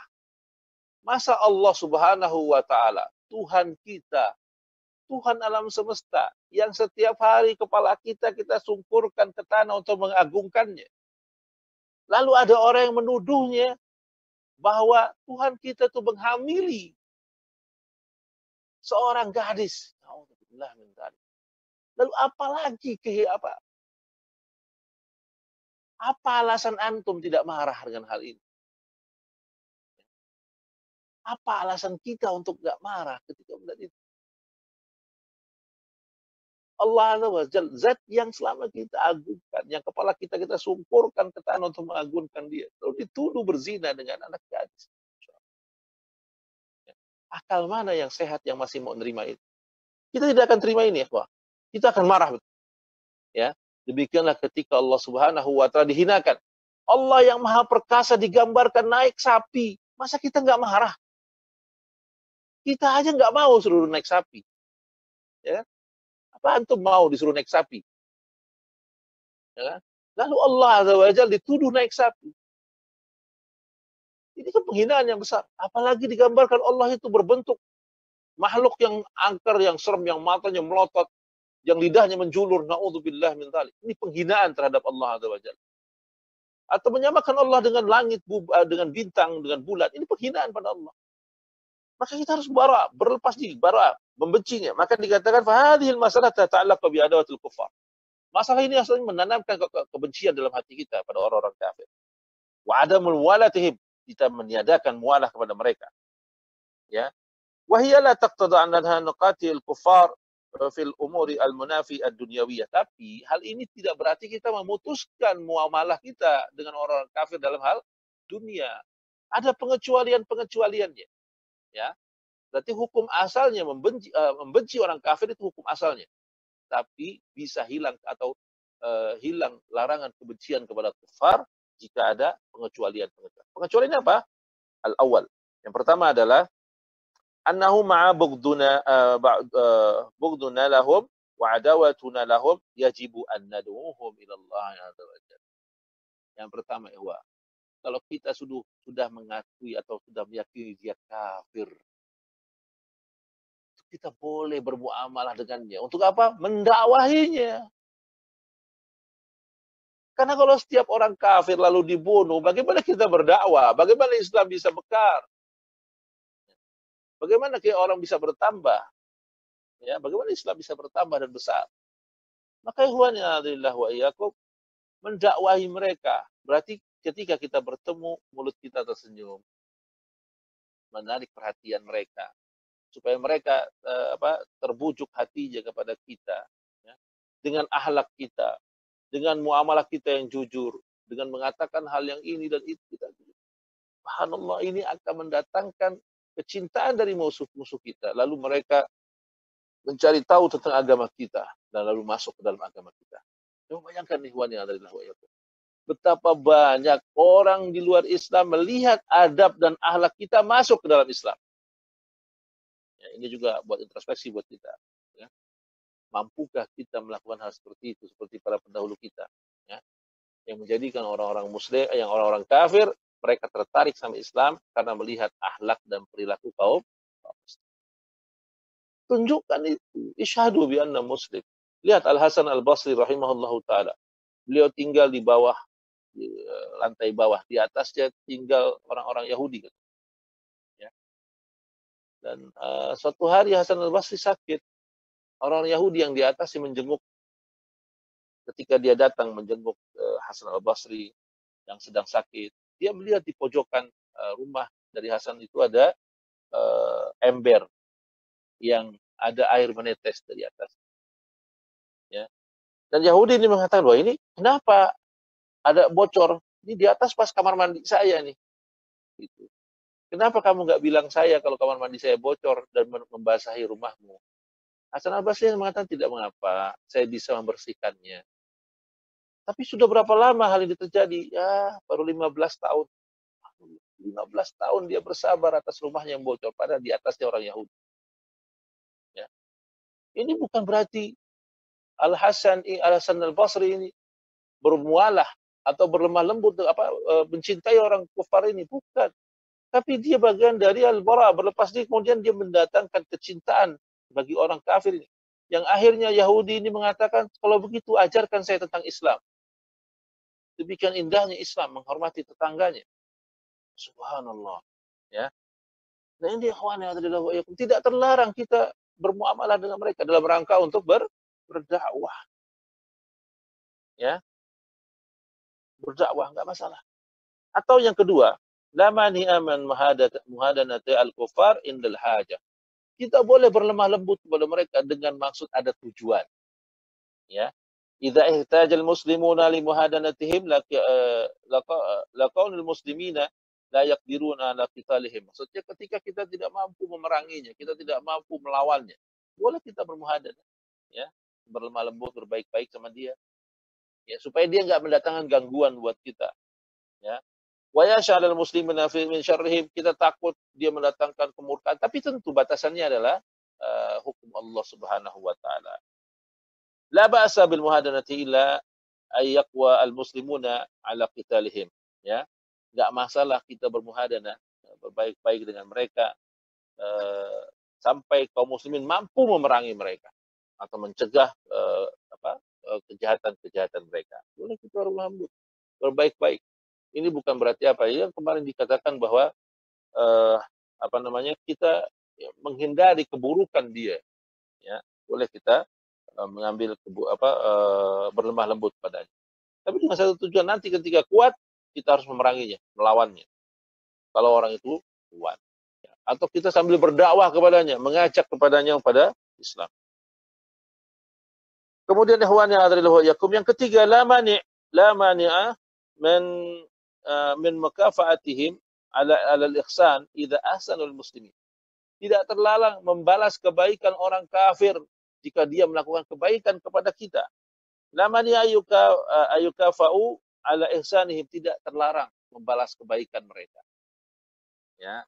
Masa Allah Subhanahu wa ta'ala, Tuhan kita, Tuhan alam semesta, yang setiap hari kepala kita sungkurkan ke tanah untuk mengagungkannya. Lalu ada orang yang menuduhnya bahwa Tuhan kita itu menghamili seorang gadis. Alhamdulillah min dzalik. Lalu apalagi apa alasan antum tidak marah dengan hal ini? Apa alasan kita untuk nggak marah ketika melihat itu? Allah Azza wa Jalla, zat yang selama kita agungkan, yang kepala kita sungkurkan ke tanah untuk mengagungkan dia. Lalu dituduh berzina dengan anak gadis. Akal mana yang sehat yang masih mau menerima itu? Kita tidak akan terima ini, ya. Kita akan marah. Ya, demikianlah ketika Allah Subhanahu wa taala dihinakan. Allah yang maha perkasa digambarkan naik sapi. Masa kita nggak marah? Kita aja nggak mau suruh naik sapi. Ya, apa antum mau disuruh naik sapi? Ya. Lalu Allah Azza wa Jalla dituduh naik sapi. Ini kan penghinaan yang besar. Apalagi digambarkan Allah itu berbentuk makhluk yang angker, yang serem, yang matanya melotot, yang lidahnya menjulur. Na'udzubillah min dzalik. Ini penghinaan terhadap Allah Azza wa Jalla. Atau menyamakan Allah dengan langit, dengan bintang, dengan bulan. Ini penghinaan pada Allah. Maka kita harus berlepas diri, membencinya. Maka dikatakan fahadhil masalah tata'allaqu bi adawatil kuffar. Masalah ini asalnya menanamkan kebencian dalam hati kita pada orang-orang kafir. Wa adamul muwalatihim, kita meniadakan mualah kepada mereka. Ya. Wa hiya la taqtada annaha nuqatil kuffar fil umuri al-munafi ad-dunyawiyah. Tapi hal ini tidak berarti kita memutuskan muamalah kita dengan orang kafir dalam hal dunia. Ada pengecualian-pengecualiannya. Ya. Berarti hukum asalnya membenci orang kafir itu hukum asalnya. Tapi bisa hilang atau hilang larangan kebencian kepada kufar jika ada pengecualian-pengecualian. Pengecualiannya apa? Al-awwal. Yang pertama adalah annahu ma'a bughduna lahum wa adawatuna lahum yajibu an nad'uhum ila Allah azza wa jalla. Yang pertama, kalau kita sudah mengakui atau sudah meyakini dia kafir, kita boleh bermuamalah dengannya. Untuk apa? Mendakwahinya. Karena kalau setiap orang kafir lalu dibunuh, bagaimana kita berdakwah? Bagaimana Islam bisa mekar? Bagaimana orang bisa bertambah? Ya, bagaimana Islam bisa bertambah dan besar? Maka ikhwanina alhamdulillah wa iyyakum, mendakwahi mereka. Berarti ketika kita bertemu, mulut kita tersenyum. Menarik perhatian mereka. Supaya mereka terbujuk hatinya kepada kita. Ya. Dengan akhlak kita. Dengan muamalah kita yang jujur. Dengan mengatakan hal yang ini dan itu. Subhanallah, ini akan mendatangkan kecintaan dari musuh-musuh kita. Lalu mereka mencari tahu tentang agama kita. Dan lalu masuk ke dalam agama kita. Coba bayangkan nih, betapa banyak orang di luar Islam melihat adab dan akhlak kita masuk ke dalam Islam. Ya, ini juga buat introspeksi buat kita. Ya. Mampukah kita melakukan hal seperti itu, seperti para pendahulu kita? Ya. Yang menjadikan orang-orang Muslim, yang orang-orang kafir, mereka tertarik sama Islam karena melihat akhlak dan perilaku kaum Muslim. Tunjukkan itu. Isyhadu bi anna Muslim. Lihat Al-Hasan Al-Basri rahimahullahu ta'ala. Beliau tinggal di bawah, di lantai bawah. Di atasnya tinggal orang-orang Yahudi. Ya. Dan suatu hari Hasan Al-Basri sakit. Orang Yahudi yang di atas menjenguk. Ketika dia datang menjenguk Hasan Al-Basri yang sedang sakit, dia melihat di pojokan rumah dari Hasan itu ada ember yang ada air menetes dari atas. Ya. Dan Yahudi ini mengatakan, wah ini kenapa ada bocor? Ini di atas pas kamar mandi saya nih. Gitu. Kenapa kamu nggak bilang saya kalau kamar mandi saya bocor dan membasahi rumahmu? Hasan Al-Basri mengatakan tidak mengapa, saya bisa membersihkannya. Tapi sudah berapa lama hal ini terjadi? Ya, baru 15 tahun. 15 tahun dia bersabar atas rumahnya yang bocor, padahal di atasnya orang Yahudi. Ya. Ini bukan berarti Al-Hasan Al-Basri ini bermualah atau berlemah lembut mencintai orang kufar ini, bukan. Tapi dia bagian dari al-bara, berlepas diri, kemudian dia mendatangkan kecintaan bagi orang kafir ini. Yang akhirnya Yahudi ini mengatakan, kalau begitu ajarkan saya tentang Islam. Demikian indahnya Islam menghormati tetangganya. Subhanallah. Ya. Nah ini ikhwan yang tidak terlarang kita bermuamalah dengan mereka dalam rangka untuk berdakwah. Ya, berdakwah enggak masalah. Atau yang kedua, la mani'a min muhadanati al-kufar indal hajah. Kita boleh berlemah lembut kepada mereka dengan maksud ada tujuan. Ya. Idza ihtajal muslimuna li muhadanatihim laqaulul muslimina la yaqdiruna ala qitalihim. Maksudnya ketika kita tidak mampu memeranginya, kita tidak mampu melawannya, boleh kita bermuhadanah, ya, berlemah lembut, berbaik-baik sama dia, ya, supaya dia enggak mendatangkan gangguan buat kita, ya. Wa yash'alul muslimina fi min syarrihim, kita takut dia mendatangkan kemurkaan, tapi tentu batasannya adalah hukum Allah Subhanahu wa taala. La ba'sa bil muhadanati illa ay yaqwa al muslimuna ala qitalihim, ya. Enggak masalah kita bermuhadanah, berbaik-baik dengan mereka eh, sampai kaum muslimin mampu memerangi mereka atau mencegah kejahatan-kejahatan mereka. Boleh kita berlambut, berbaik-baik. Ini bukan berarti apa ya kemarin dikatakan bahwa eh, kita menghindari keburukan dia, ya. Boleh kita mengambil berlemah lembut padanya. Tapi dengan satu tujuan, nanti ketika kuat kita harus memeranginya, melawannya. Kalau orang itu kuat, ya. Atau kita sambil berdakwah kepadanya, mengajak kepadanya pada Islam. Kemudian yang ketiga, la mani'a min mukafa'atihim ala al-ihsan idza ahsanul muslimin. Tidak terlarang membalas kebaikan orang kafir jika dia melakukan kebaikan kepada kita. La mani'a ayukafa'u ala ihsanihim, tidak terlarang membalas kebaikan mereka. Ya,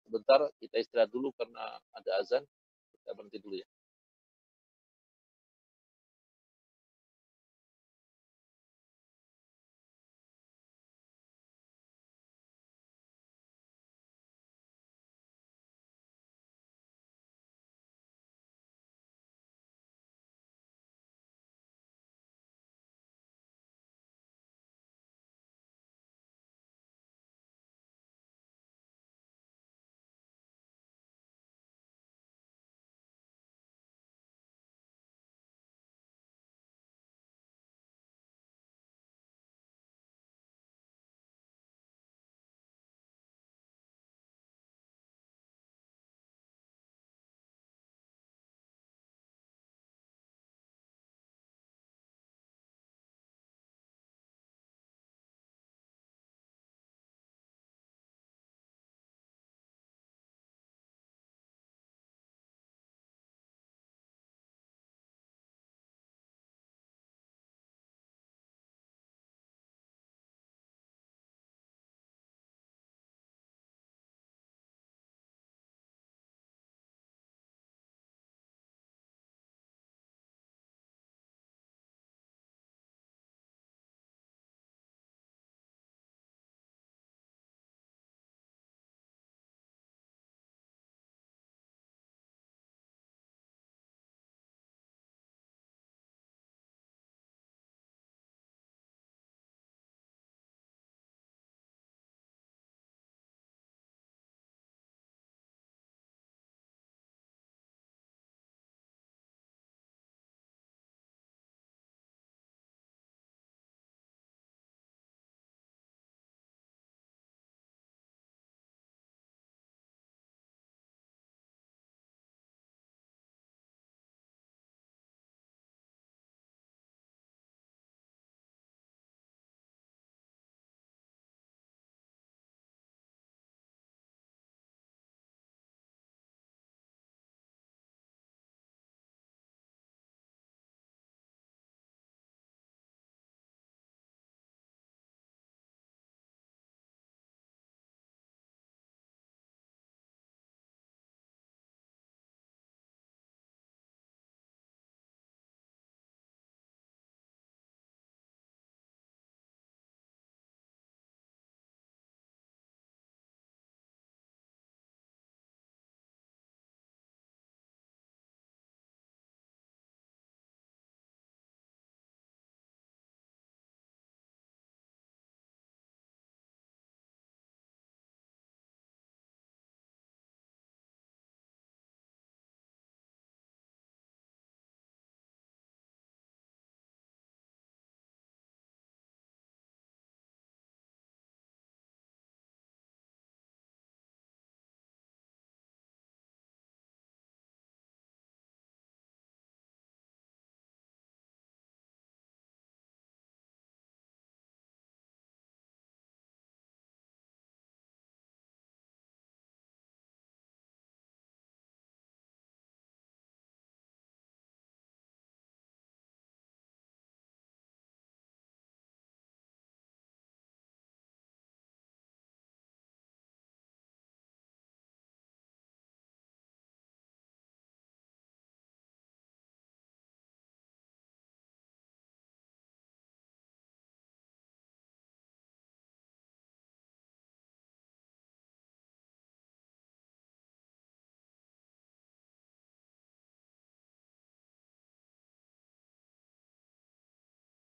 sebentar kita istirahat dulu karena ada azan. Kita berhenti dulu ya.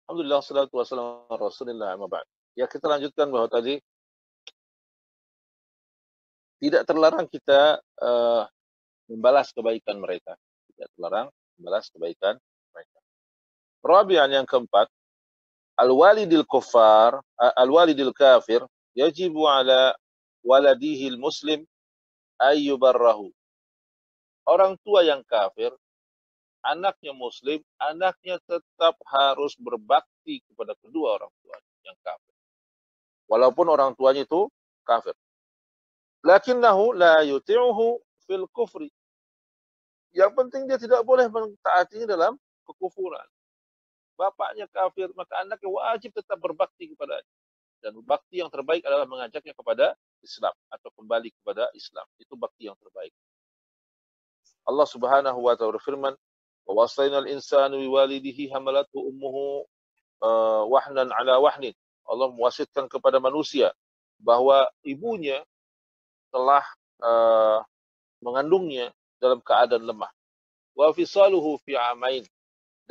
Alhamdulillah wassalatu wassalamu ala Rasulillah amma ba'd. Ya, kita lanjutkan bahwa tadi tidak terlarang kita membalas kebaikan mereka. Tidak terlarang membalas kebaikan mereka. Rabi'an yang keempat, al-walidil kafir yajibu ala waladihil muslim ayyubarrahu. Orang tua yang kafir, anaknya muslim, anaknya tetap harus berbakti kepada kedua orang tua yang kafir. Walaupun orang tuanya itu kafir. Lakinnahu la yuti'uhu fil kufri. Yang penting dia tidak boleh mentaatinya dalam kekufuran. Bapaknya kafir, maka anaknya wajib tetap berbakti kepadanya. Dan bakti yang terbaik adalah mengajaknya kepada Islam atau kembali kepada Islam. Itu bakti yang terbaik. Allah Subhanahu wa ta'ala berfirman, "Wa wasainal insanu biwalidihi hamalathu ummuhu wahnan ala wahnin." Allah mewasitkan kepada manusia bahwa ibunya telah mengandungnya dalam keadaan lemah. Wa fisaluhu fi amain,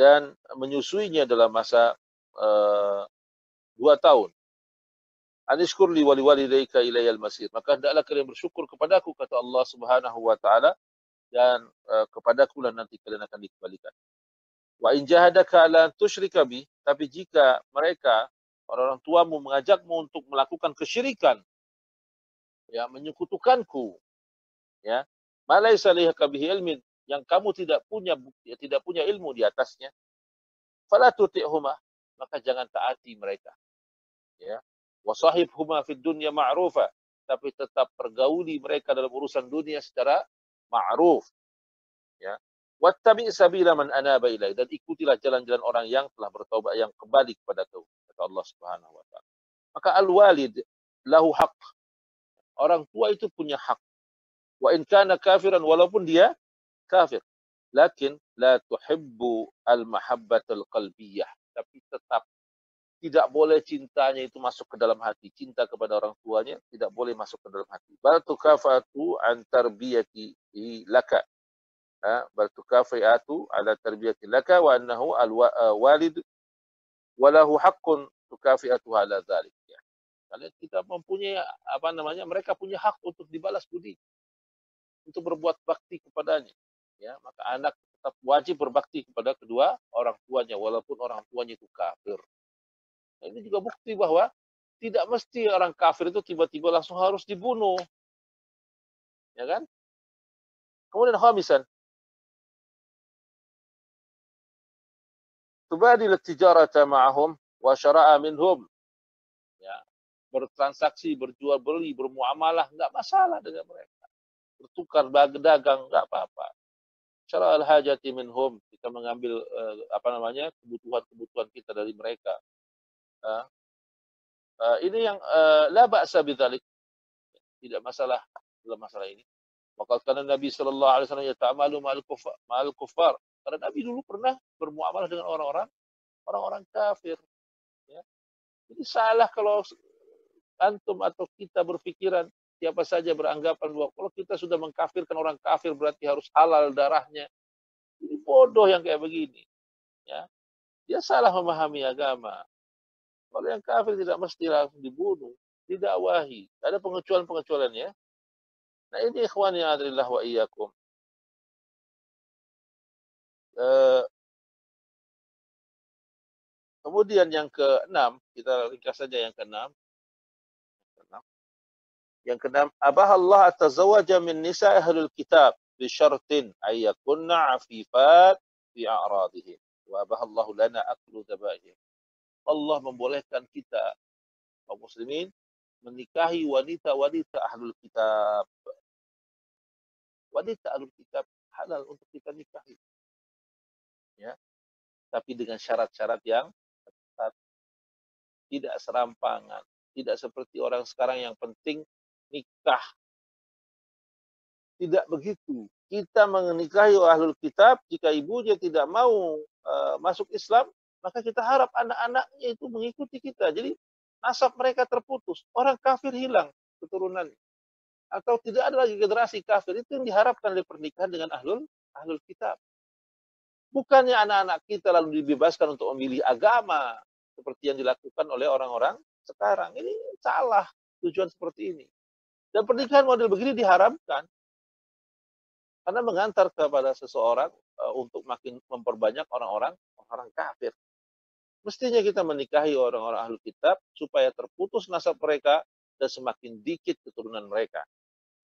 dan menyusuinya dalam masa 2 tahun. Anishkur li wali walidayka ilayal masir. Maka hendaklah kalian bersyukur kepadaku, kata Allah Subhanahu wa taala, dan kepadaku lah nanti kalian akan dikembalikan. Wa in jahadaka ala tusyrika bi, tapi jika mereka orang tuamu mengajakmu untuk melakukan kesyirikan, ya, menyekutukanku, ya, malaisa laka bihi ilmin, yang kamu tidak punya ilmu di atasnya, fala tuti'huma, maka jangan taati mereka, ya. Wa sahibhuma fid dunya ma'rufa, tapi tetap pergauli mereka dalam urusan dunia secara ma'ruf, ya. Wattabi' sabila man anaba ilai, dan ikutilah jalan-jalan orang yang telah bertaubat, yang kembali kepadaku, kata Allah Subhanahu wa taala. Maka al-walid lahu haq. Orang tua itu punya hak. Wa in kana kafiran, walaupun dia kafir. Lakin la tuhibbu al-mahabbatul qalbiyah. Tapi tetap tidak boleh cintanya itu masuk ke dalam hati. Cinta kepada orang tuanya tidak boleh masuk ke dalam hati. Bal tukafatu an tarbiyati laka. Bal tukafatu ala tarbiyati laka wa annahu al-walid walahu haqqun tukafiatu ala dzalik. Ya. Kalian kita mempunyai mereka punya hak untuk dibalas budi, untuk berbuat bakti kepadanya. Ya, maka anak tetap wajib berbakti kepada kedua orang tuanya walaupun orang tuanya itu kafir. Nah, ini juga bukti bahwa tidak mesti orang kafir itu tiba-tiba langsung harus dibunuh. Ya kan? Kemudian khamisan, tubadil tijarata ma'ahum wa syara'a minhum. Ya, bertransaksi, berjual beli, bermuamalah enggak masalah dengan mereka. Bertukar dagang enggak apa-apa. Syara al-hajati minhum, kita mengambil kebutuhan-kebutuhan kita dari mereka. Ini yang la ba'sa bidzalik, tidak masalah dalam masalah ini. Maka karena Nabi sallallahu alaihi wasallam yata'amalu ma'al kuffar, karena Nabi dulu pernah bermuamalah dengan orang-orang kafir, ya. Jadi salah kalau antum atau kita berpikiran, siapa saja beranggapan bahwa kalau kita sudah mengkafirkan orang kafir berarti harus halal darahnya. Ini bodoh yang kayak begini, ya. Dia salah memahami agama. Kalau yang kafir tidak mesti langsung dibunuh, didakwahi. Ada pengecualian-pengecualiannya. Nah, ini ikhwani adrillah wa iyyakum. Kemudian yang keenam, kita ringkas saja yang keenam. Yang keenam, abahallah atazawaja min nisa ahlul kitab bi syartin ayyakunna afifat fi a'radihim. Wa abahallahu lana aklu dhabaihim. Allah membolehkan kita kaum muslimin menikahi wanita-wanita ahlul kitab. Wanita ahlul kitab halal untuk kita nikahi. Ya. Tapi dengan syarat-syarat yang ketat. Tidak serampangan. Tidak seperti orang sekarang yang penting nikah. Tidak begitu. Kita menikahi ahlul kitab, jika ibunya tidak mau masuk Islam, maka kita harap anak-anaknya itu mengikuti kita. Jadi nasab mereka terputus. Orang kafir hilang keturunannya. Atau tidak ada lagi generasi kafir. Itu yang diharapkan oleh pernikahan dengan ahlul kitab. Bukannya anak-anak kita lalu dibebaskan untuk memilih agama. seperti yang dilakukan oleh orang-orang sekarang. Ini salah tujuan seperti ini. Dan pernikahan model begini diharamkan karena mengantar kepada seseorang untuk makin memperbanyak orang-orang kafir. Mestinya kita menikahi orang-orang ahlu kitab supaya terputus nasab mereka dan semakin dikit keturunan mereka.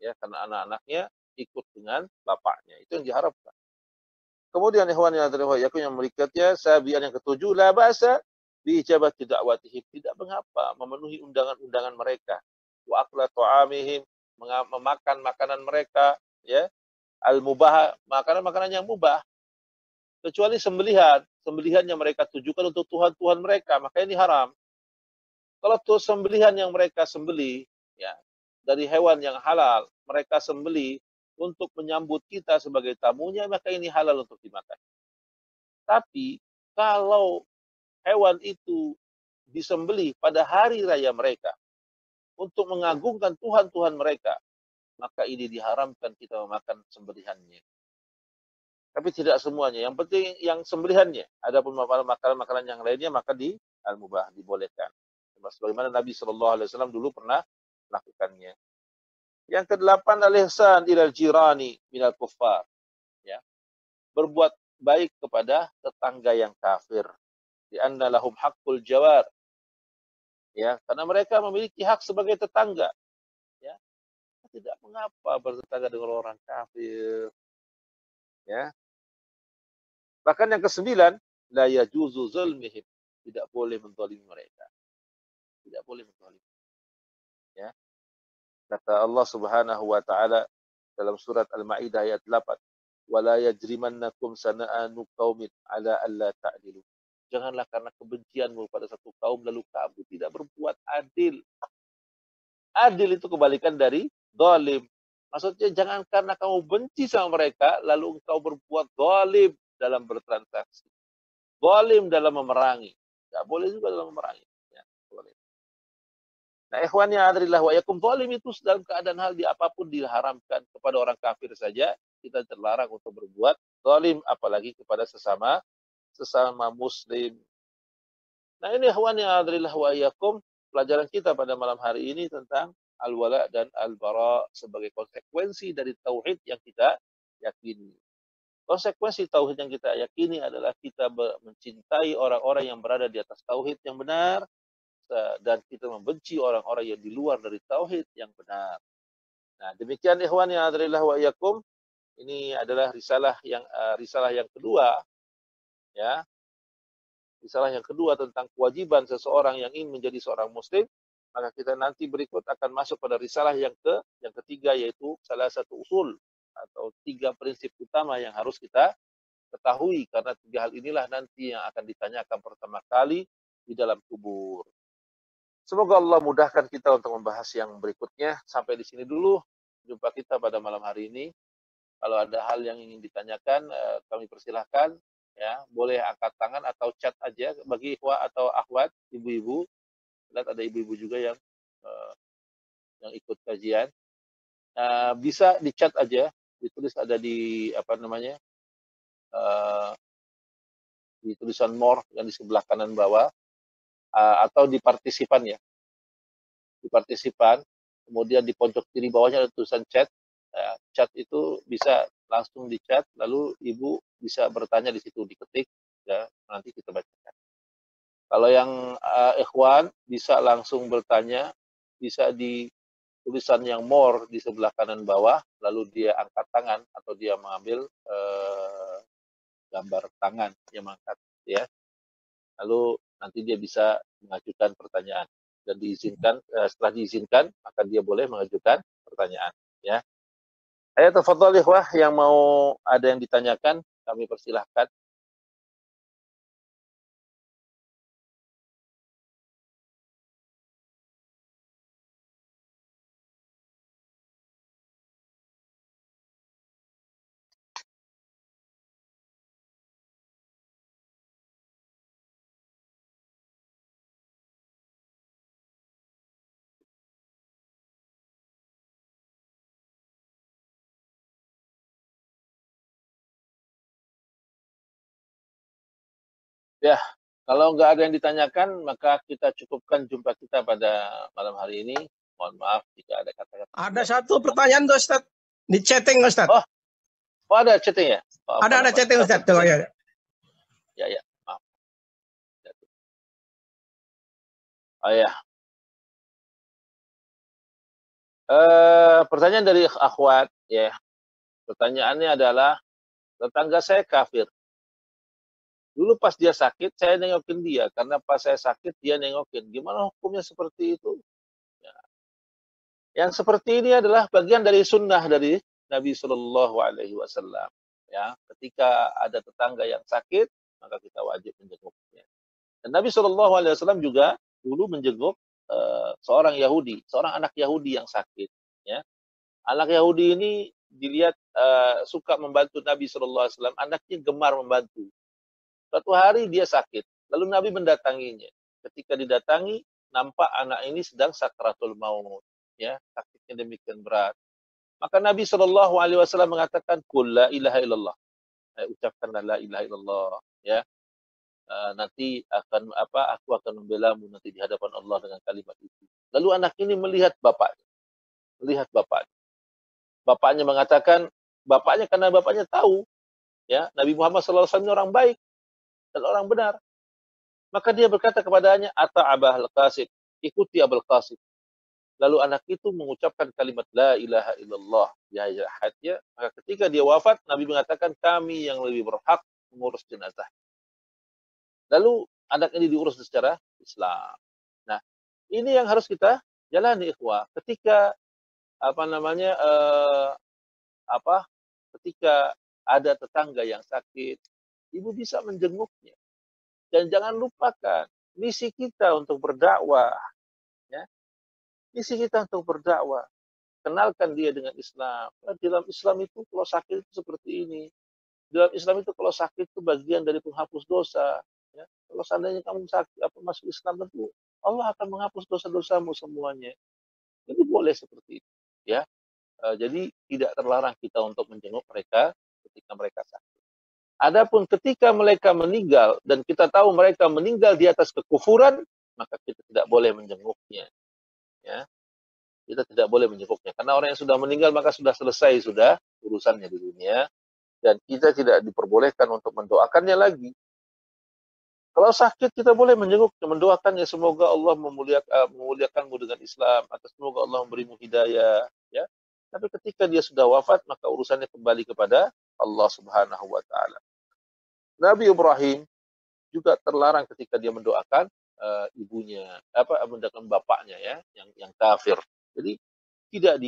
Ya, karena anak-anaknya ikut dengan bapaknya. Itu yang diharapkan. Kemudian ikhwan yang berikutnya, sabian yang ketujuh, la ba'sa bi ijabati da'watihim, tidak mengapa memenuhi undangan-undangan mereka. Wa akla ta'amihim, memakan makanan mereka, ya, al-mubah, makanan-makanan yang mubah. Kecuali sembelihan yang mereka tujukan untuk Tuhan-Tuhan mereka, maka ini haram. Kalau tuh sembelihan yang mereka sembeli, ya, dari hewan yang halal, mereka sembeli untuk menyambut kita sebagai tamunya, maka ini halal untuk dimakan. Tapi kalau hewan itu disembeli pada hari raya mereka untuk mengagungkan Tuhan-Tuhan mereka, maka ini diharamkan kita memakan sembelihannya. Tapi tidak semuanya. Yang penting yang sembelihannya. Adapun makanan-makanan yang lainnya maka di al-mubah, dibolehkan. Sebagaimana Nabi SAW dulu pernah melakukannya. Yang kedelapan, al-ihsan ilal jirani minal kuffar. Ya. Berbuat baik kepada tetangga yang kafir. Di anna lahum haqqul jawar. Ya, karena mereka memiliki hak sebagai tetangga. Ya. Tidak mengapa bertetangga dengan orang kafir. Ya. Bahkan yang kesembilan, la yajuzu zulmihim, tidak boleh menzalimi mereka. Tidak boleh menzalimi. Ya. Kata Allah Subhanahu wa taala dalam surat Al-Maidah ayat 8, "Wala yajrimannakum sana'anu qaumin ala alla ta'dilu." Janganlah karena kebencianmu pada satu kaum lalu kamu tidak berbuat adil. Adil itu kebalikan dari zalim. Maksudnya jangan karena kamu benci sama mereka lalu engkau berbuat zalim dalam bertransaksi. Zalim dalam memerangi. Tidak boleh juga dalam memerangi. Ya, boleh. Nah, ikhwan yang adrillah wa yakum, zalim itu dalam keadaan hal di apapun diharamkan. Kepada orang kafir saja kita terlarang untuk berbuat zalim, apalagi kepada sesama muslim. Nah, ini ikhwan yang adrillah wa yakum, pelajaran kita pada malam hari ini tentang al-wala dan al-bara sebagai konsekuensi dari tauhid yang kita yakini. Konsekuensi tauhid yang kita yakini adalah kita mencintai orang-orang yang berada di atas tauhid yang benar, dan kita membenci orang-orang yang di luar dari tauhid yang benar. Nah, demikian ikhwan yang adrillah wa iyyakum, ini adalah risalah yang kedua, ya. Risalah yang kedua tentang kewajiban seseorang yang ingin menjadi seorang muslim. Maka kita nanti berikut akan masuk pada risalah yang ketiga, yaitu salah satu usul atau 3 prinsip utama yang harus kita ketahui, karena 3 hal inilah nanti yang akan ditanyakan pertama kali di dalam kubur. Semoga Allah mudahkan kita untuk membahas yang berikutnya. Sampai di sini dulu jumpa kita pada malam hari ini. Kalau ada hal yang ingin ditanyakan, kami persilahkan. Ya, boleh angkat tangan atau chat aja bagi ikhwah atau akhwat, ibu-ibu. Lihat ada ibu-ibu juga yang ikut kajian. Bisa di chat aja, ditulis ada di apa namanya, di tulisan more yang di sebelah kanan bawah, atau di partisipan ya, di partisipan. Kemudian di pojok kiri bawahnya ada tulisan chat. Chat itu bisa langsung di chat, lalu ibu bisa bertanya di situ, diketik, ya, nanti kita bacakan. Kalau yang ikhwan bisa langsung bertanya, bisa di tulisan yang more di sebelah kanan bawah, lalu dia angkat tangan atau dia mengambil gambar tangan yang mengangkat, ya. Lalu nanti dia bisa mengajukan pertanyaan dan diizinkan. Setelah diizinkan maka dia boleh mengajukan pertanyaan, ya. Ayo tafadhol ikhwah, yang mau ada yang ditanyakan kami persilahkan. Ya, Kalau nggak ada yang ditanyakan, maka kita cukupkan jumpa kita pada malam hari ini. Mohon maaf jika ada kata-kata. Ada satu pertanyaan tuh Ustaz. Di chatting Ustaz. Oh, ada chatting ya? Oh, ada chatting Ustaz. Tuh, ya. Ya, maaf. Oh ya. Pertanyaan dari akhwat, ya. Pertanyaannya adalah, tetangga saya kafir. Dulu pas dia sakit, saya nengokin dia. Karena pas saya sakit, dia nengokin. Gimana hukumnya seperti itu? Ya. Yang seperti ini adalah bagian dari sunnah dari Nabi Shallallahu Alaihi Wasallam. Ya, ketika ada tetangga yang sakit, maka kita wajib menjenguknya. Dan Nabi Shallallahu Alaihi Wasallam juga dulu menjenguk seorang Yahudi, seorang anak Yahudi yang sakit. Ya, anak Yahudi ini dilihat suka membantu Nabi Shallallahu Alaihi Wasallam. Anaknya gemar membantu. Suatu hari dia sakit, lalu Nabi mendatanginya. Ketika didatangi, nampak anak ini sedang sakratul maut, ya, sakitnya demikian berat. Maka Nabi Shallallahu Alaihi Wasallam mengatakan, "Qul la ilaha illallah." Ucapkanlah la ilaha illallah, ya. Nanti aku akan membelamu nanti di hadapan Allah dengan kalimat itu. Lalu anak ini melihat bapaknya, Bapaknya mengatakan, karena bapaknya tahu, ya, Nabi Muhammad SAW ini orang baik dan orang benar. Maka dia berkata kepadanya, Ata'abah al-Qasim, ikuti Abul Qasim. Lalu anak itu mengucapkan kalimat la ilaha illallah di hayatnya. Maka ketika dia wafat, Nabi mengatakan, kami yang lebih berhak mengurus jenazah. Lalu anak ini diurus secara Islam. Nah, ini yang harus kita jalani, ikhwah. Ketika ketika ada tetangga yang sakit, ibu bisa menjenguknya. Dan jangan lupakan misi kita untuk berdakwah, ya. Misi kita untuk berdakwah. Kenalkan dia dengan Islam. Dalam Islam itu kalau sakit itu seperti ini. Dalam Islam itu kalau sakit itu bagian dari penghapus dosa. Ya. Kalau seandainya kamu sakit masuk Islam, tentu Allah akan menghapus dosa-dosamu semuanya. Ini boleh seperti itu. Ya. Jadi tidak terlarang kita untuk menjenguk mereka ketika mereka sakit. Adapun ketika mereka meninggal dan kita tahu mereka meninggal di atas kekufuran, maka kita tidak boleh menjenguknya. Ya. Kita tidak boleh menjenguknya. Karena orang yang sudah meninggal maka sudah selesai sudah urusannya di dunia. Dan kita tidak diperbolehkan untuk mendoakannya lagi. Kalau sakit kita boleh menjenguknya, mendoakannya semoga Allah memuliakanmu dengan Islam, atau semoga Allah memberimu hidayah. Ya. Tapi ketika dia sudah wafat maka urusannya kembali kepada Allah Subhanahu wa Ta'ala. Nabi Ibrahim juga terlarang ketika dia mendoakan ibunya, mendoakan bapaknya, ya, yang kafir. Jadi tidak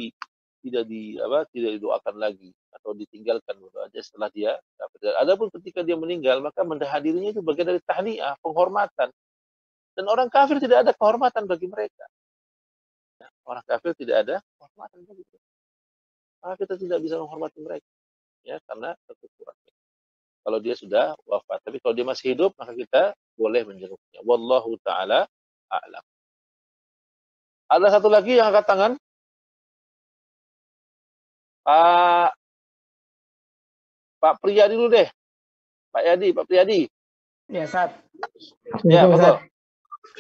didoakan lagi atau ditinggalkan aja setelah dia kafir. Adapun ketika dia meninggal maka menghadirinya itu bagian dari tahniah, penghormatan. Dan orang kafir tidak ada kehormatan bagi mereka. Ya, orang kafir tidak ada kehormatan bagi mereka. Maka kita tidak bisa menghormati mereka, ya, karena kekufuran. Kalau dia sudah wafat. Tapi kalau dia masih hidup, maka kita boleh menjenguknya. Wallahu ta'ala a'lam. Ada satu lagi yang angkat tangan. Pak Priyadi dulu deh. Pak Priyadi. Ya, Ustaz. Ya, betul.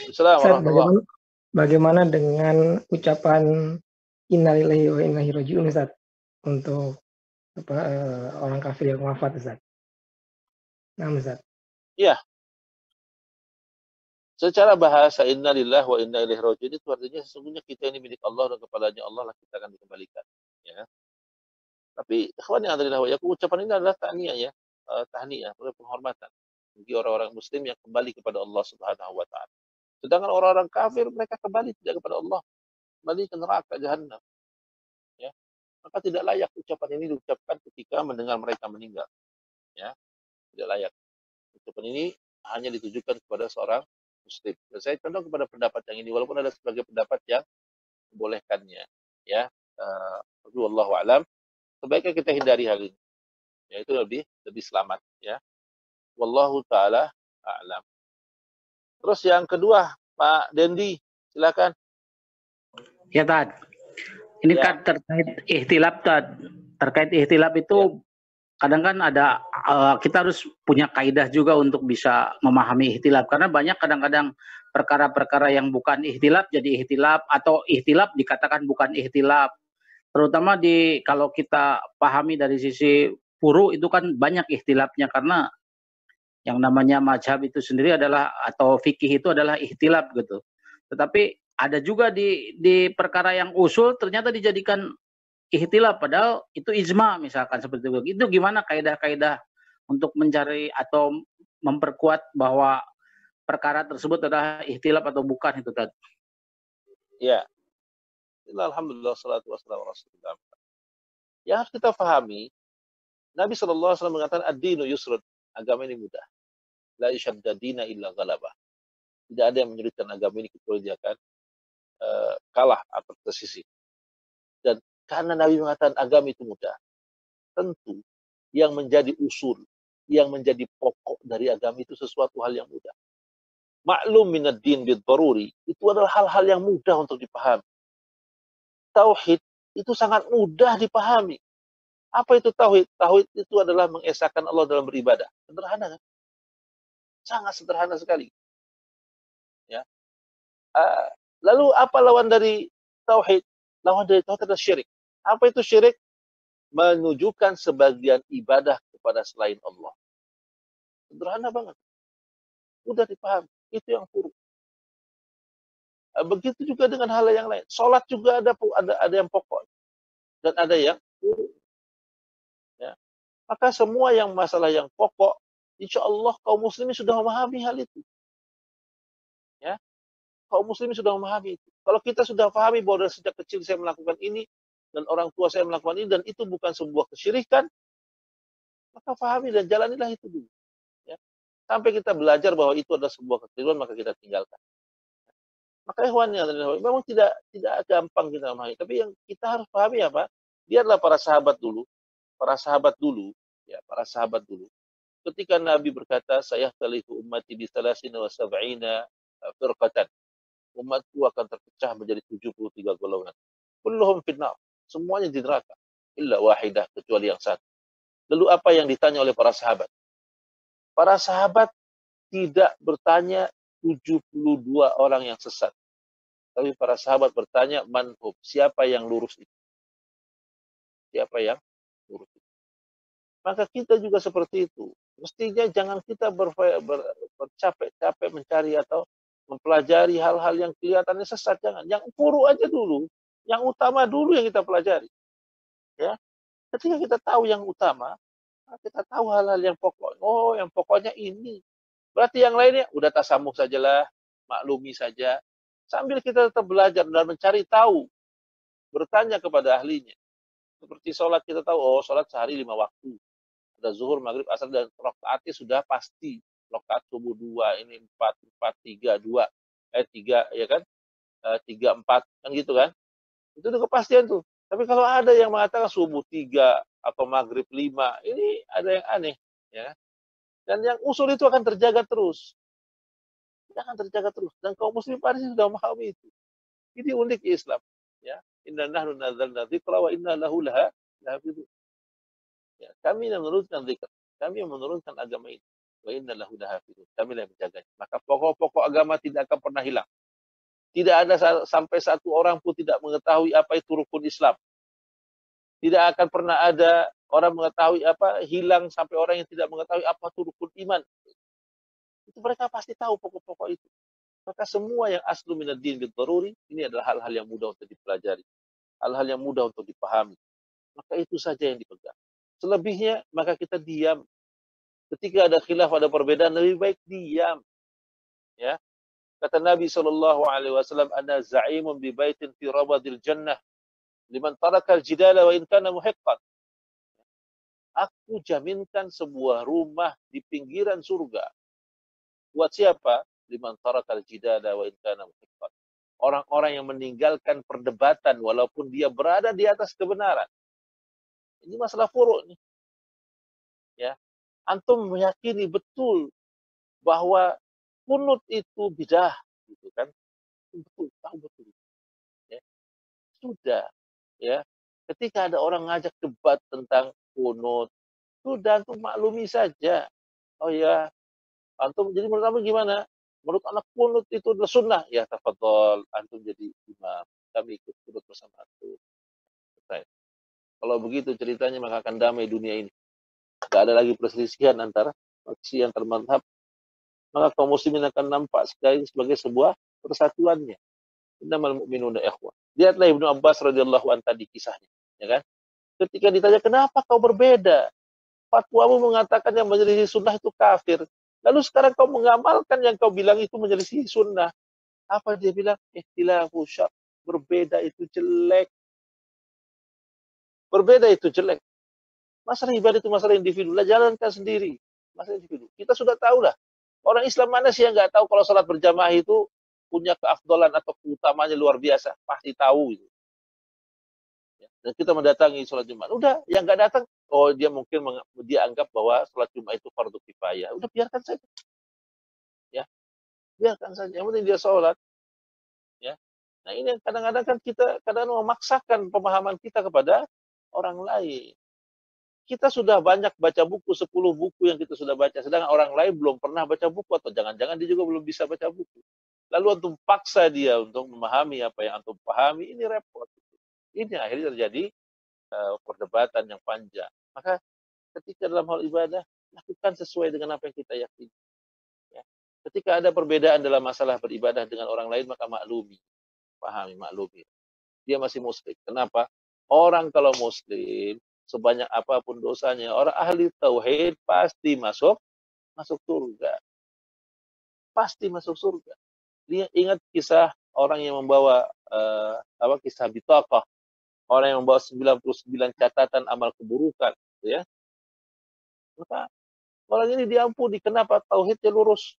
Assalamualaikum. Bagaimana dengan ucapan innalillahi wa inna ilaihi raji'un, Ustaz, untuk orang kafir yang wafat, Ustaz? Nah, Ustaz. Iya. Secara bahasa innalillahi wa inna ilaihi raji'un itu artinya sesungguhnya kita ini milik Allah dan kepadanya Allah lah kita akan dikembalikan, ya. Tapi ikhwan yang ada di ucapan ini adalah tahniah, ya. Tahniah, penghormatan bagi orang-orang muslim yang kembali kepada Allah Subhanahu wa Ta'ala. Sedangkan orang-orang kafir mereka kembali tidak kepada Allah, kembali ke neraka jahanam, ya. Maka tidak layak ucapan ini diucapkan ketika mendengar mereka meninggal, ya. Tidak layak. Ucapan ini hanya ditujukan kepada seorang muslim. Dan saya condong kepada pendapat yang ini, walaupun ada sebagai pendapat yang membolehkannya, ya. Tapi wallahu a'lam, sebaiknya kita hindari hal ini, ya, itu lebih selamat, ya. Wallahu ta'ala a'lam. Terus yang kedua, Pak Dendi, silakan. Ya, Tad. Ini kan terkait ihtilaf, Tad. Terkait ihtilaf itu kadang kan ada kita harus punya kaidah juga untuk bisa memahami ihtilaf, karena banyak kadang-kadang perkara-perkara yang bukan ihtilaf jadi ihtilaf, atau ihtilaf dikatakan bukan ihtilaf. Terutama kalau kita pahami dari sisi furu itu kan banyak ihtilafnya, karena yang namanya mazhab itu sendiri adalah, atau fikih itu adalah ihtilaf gitu. Tetapi ada juga di perkara yang usul ternyata dijadikan ihtilaf, padahal itu ijma misalkan seperti itu. Itu gimana kaidah-kaidah untuk mencari atau memperkuat bahwa perkara tersebut adalah ihtilaf atau bukan itu tadi? Ya, alhamdulillah salatu wassalamu ala rasulillah. Yang harus kita pahami, Nabi SAW mengatakan ad-dinu yusrun, agama ini mudah. La yushadda dina illa ghalabah. Tidak ada yang menyulitkan agama ini kecuali dia akan kalah atau tersisih. Dan karena Nabi mengatakan agama itu mudah, tentu yang menjadi usul, yang menjadi pokok dari agama itu sesuatu hal yang mudah. Maklum minad din bid-daruri, itu adalah hal-hal yang mudah untuk dipahami. Tauhid itu sangat mudah dipahami. Apa itu tauhid? Tauhid itu adalah mengesahkan Allah dalam beribadah. Sederhana kan? Sangat sederhana sekali. Ya. Lalu apa lawan dari tauhid? Lawan dari tauhid adalah syirik. Apa itu syirik? Menunjukkan sebagian ibadah kepada selain Allah. Sederhana banget. Mudah dipahami. Itu yang furu. Begitu juga dengan hal yang lain. Sholat juga ada yang pokok dan ada yang furu. Ya. Maka semua yang masalah yang pokok, insya Allah kaum muslimin sudah memahami hal itu. Ya, kaum muslimin sudah memahami itu. Kalau kita sudah pahami bahwa dari sejak kecil saya melakukan ini dan orang tua saya melakukan ini dan itu bukan sebuah kesyirikan, maka pahami dan jalanilah itu dulu. Ya. Sampai kita belajar bahwa itu adalah sebuah kekeliruan, maka kita tinggalkan. Maka ikhwan yang memang tidak gampang kita memahami, tapi yang kita harus pahami apa? Dia adalah para sahabat dulu, ya, para sahabat dulu. Ketika Nabi berkata, saya talifu ummati bi 73 firqatan. Umatku akan terpecah menjadi 73 golongan. Kulluhum finnar, semuanya di neraka. Illa wahidah, kecuali yang satu. Lalu apa yang ditanya oleh para sahabat? Para sahabat tidak bertanya 72 orang yang sesat. Tapi para sahabat bertanya, manhum, siapa yang lurus itu? Siapa yang lurus itu? Maka kita juga seperti itu. Mestinya jangan kita bercapek-capek mencari atau mempelajari hal-hal yang kelihatannya sesat. Jangan. Yang furu aja dulu. Yang utama dulu yang kita pelajari. Ya. Ketika kita tahu yang utama, kita tahu hal-hal yang pokok. Oh, yang pokoknya ini. Berarti yang lainnya udah tasamuh sajalah, maklumi saja. Sambil kita tetap belajar dan mencari tahu, bertanya kepada ahlinya. Seperti sholat kita tahu, oh sholat sehari 5 waktu. Ada zuhur, maghrib, asar, dan rakaatnya sudah pasti. Rakaat subuh 2, ini 4, 3, 2. 3, ya kan? 3, 4, kan gitu kan? Itu udah kepastian tuh. Tapi kalau ada yang mengatakan subuh 3 atau maghrib 5, ini ada yang aneh. Ya. Dan yang usul itu akan terjaga terus. Akan terjaga terus. Dan kaum muslim pada sudah memahami itu. Ini unik Islam. Ya. Inna nahnu nazzalna dzikra wa inna lahu lahafidun. Ya, kami yang menurunkan zikr. Kami yang menurunkan agama ini. Wa inna lahu lahafidun. Kami yang menjaganya. Maka pokok-pokok agama tidak akan pernah hilang. Tidak ada sampai satu orang pun tidak mengetahui apa itu rukun Islam. Tidak akan pernah ada orang mengetahui apa, hilang sampai orang yang tidak mengetahui apa itu rukun iman. Itu mereka pasti tahu pokok-pokok itu. Maka semua yang aslu minad din bil daruri, ini adalah hal-hal yang mudah untuk dipelajari. Hal-hal yang mudah untuk dipahami. Maka itu saja yang dipegang. Selebihnya, maka kita diam. Ketika ada khilaf, ada perbedaan, lebih baik diam. Ya. Kata Nabi SAW, ana za'imun bi baitin fi rabadil jannah. Liman tarakal jidala wa in kana muhiqqan. Aku jaminkan sebuah rumah di pinggiran surga. Buat siapa? Liman tarakal jidala wa in kana muhiqqan. Orang-orang yang meninggalkan perdebatan walaupun dia berada di atas kebenaran. Ini masalah furu' nih. Ya. Antum meyakini betul bahwa kunut itu bidah, gitu kan? Betul, tahu betul. Ya. Sudah, ya. Ketika ada orang ngajak debat tentang kunut, Sudah antum maklumi saja. Oh ya, antum jadi menurut kamu gimana? Menurut anak kunut itu adalah sunnah. Ya tafadhol, antum jadi imam. Kami ikut kunut bersama antum. Baik. Kalau begitu ceritanya maka akan damai dunia ini. Tidak ada lagi perselisihan antara faksi yang termadhab. Maka kaum muslimin akan nampak sekali sebagai sebuah persatuannya. Innamal mu'minuna ikhwah. Lihatlah Ibnu Abbas radhiyallahu anhu tadi kisahnya, ya kan? Ketika ditanya kenapa kau berbeda? Fatwamu mengatakan yang menyelisih sunnah itu kafir. Lalu sekarang kau mengamalkan yang kau bilang itu menyelisih sunnah. Apa dia bilang? Ikhtilafu syar. Berbeda itu jelek. Berbeda itu jelek. Masalah ibadah itu masalah individu. Lah jalankan sendiri. Masalah individu. Kita sudah tahu lah. Orang Islam mana sih yang nggak tahu kalau sholat berjamaah itu punya keafdolan atau keutamanya luar biasa? Pasti tahu itu. Dan kita mendatangi sholat Jumat. Udah, yang nggak datang, oh dia mungkin dia anggap bahwa sholat Jumat itu fardu kifayah. Udah biarkan saja. Ya, biarkan saja. Yang penting dia sholat. Ya. Nah ini kadang-kadang kan kita kadang memaksakan pemahaman kita kepada orang lain. Kita sudah banyak baca buku, 10 buku yang kita sudah baca. Sedangkan orang lain belum pernah baca buku. Atau jangan-jangan dia juga belum bisa baca buku. Lalu antum paksa dia untuk memahami apa yang antum pahami. Ini repot. Ini akhirnya terjadi perdebatan yang panjang. Maka ketika dalam hal ibadah, lakukan sesuai dengan apa yang kita yakini. Ya. Ketika ada perbedaan dalam masalah beribadah dengan orang lain, maka maklumi. Pahami, maklumi. Dia masih muslim. Kenapa? Orang kalau muslim, sebanyak apapun dosanya, orang ahli tauhid pasti masuk surga. Pasti masuk surga. Dia ingat kisah orang yang membawa kisah bitaqah. Orang yang membawa 99 catatan amal keburukan, ya. Maka orang ini diampuni. Kenapa? Tauhidnya lurus.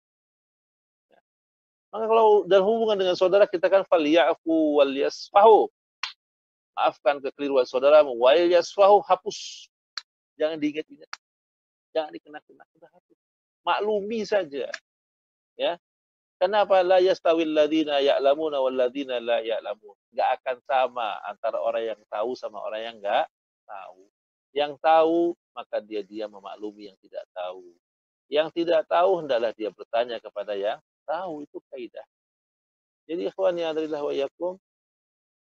Maka kalau dalam hubungan dengan saudara kita kan falyafu wal yasfahu. Maafkan kekeliruan saudaramu. Wal yasfahu, hapus. Jangan diingat-ingat. Jangan dikena-kena. Sudah hapus. Maklumi saja. Ya. Kenapa la yastawil ladzina ya'lamuna wal ladzina la ya'lamun? Enggak akan sama antara orang yang tahu sama orang yang enggak tahu. Yang tahu maka dia memaklumi yang tidak tahu. Yang tidak tahu hendaklah dia bertanya kepada yang tahu. Itu kaidah. Jadi ikhwan ya adalah wa yakum,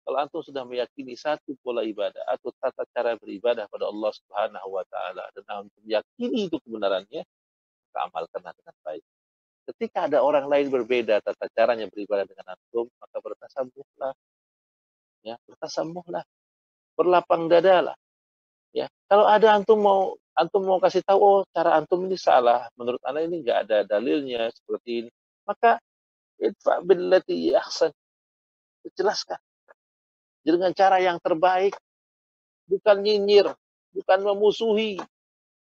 kalau antum sudah meyakini satu pola ibadah atau tata cara beribadah pada Allah Subhanahu wa taala dan antum meyakini itu kebenarannya, maka amalkanlah dengan baik. Ketika ada orang lain berbeda tata caranya beribadah dengan antum, maka bertasamuhlah. Ya, bertasamuhlah. Berlapang dadalah. Ya, kalau ada antum mau kasih tahu, oh cara antum ini salah, menurut anda ini nggak ada dalilnya seperti ini, maka idfa billati ahsan. Jelaskan. Dengan cara yang terbaik, bukan nyinyir, bukan memusuhi,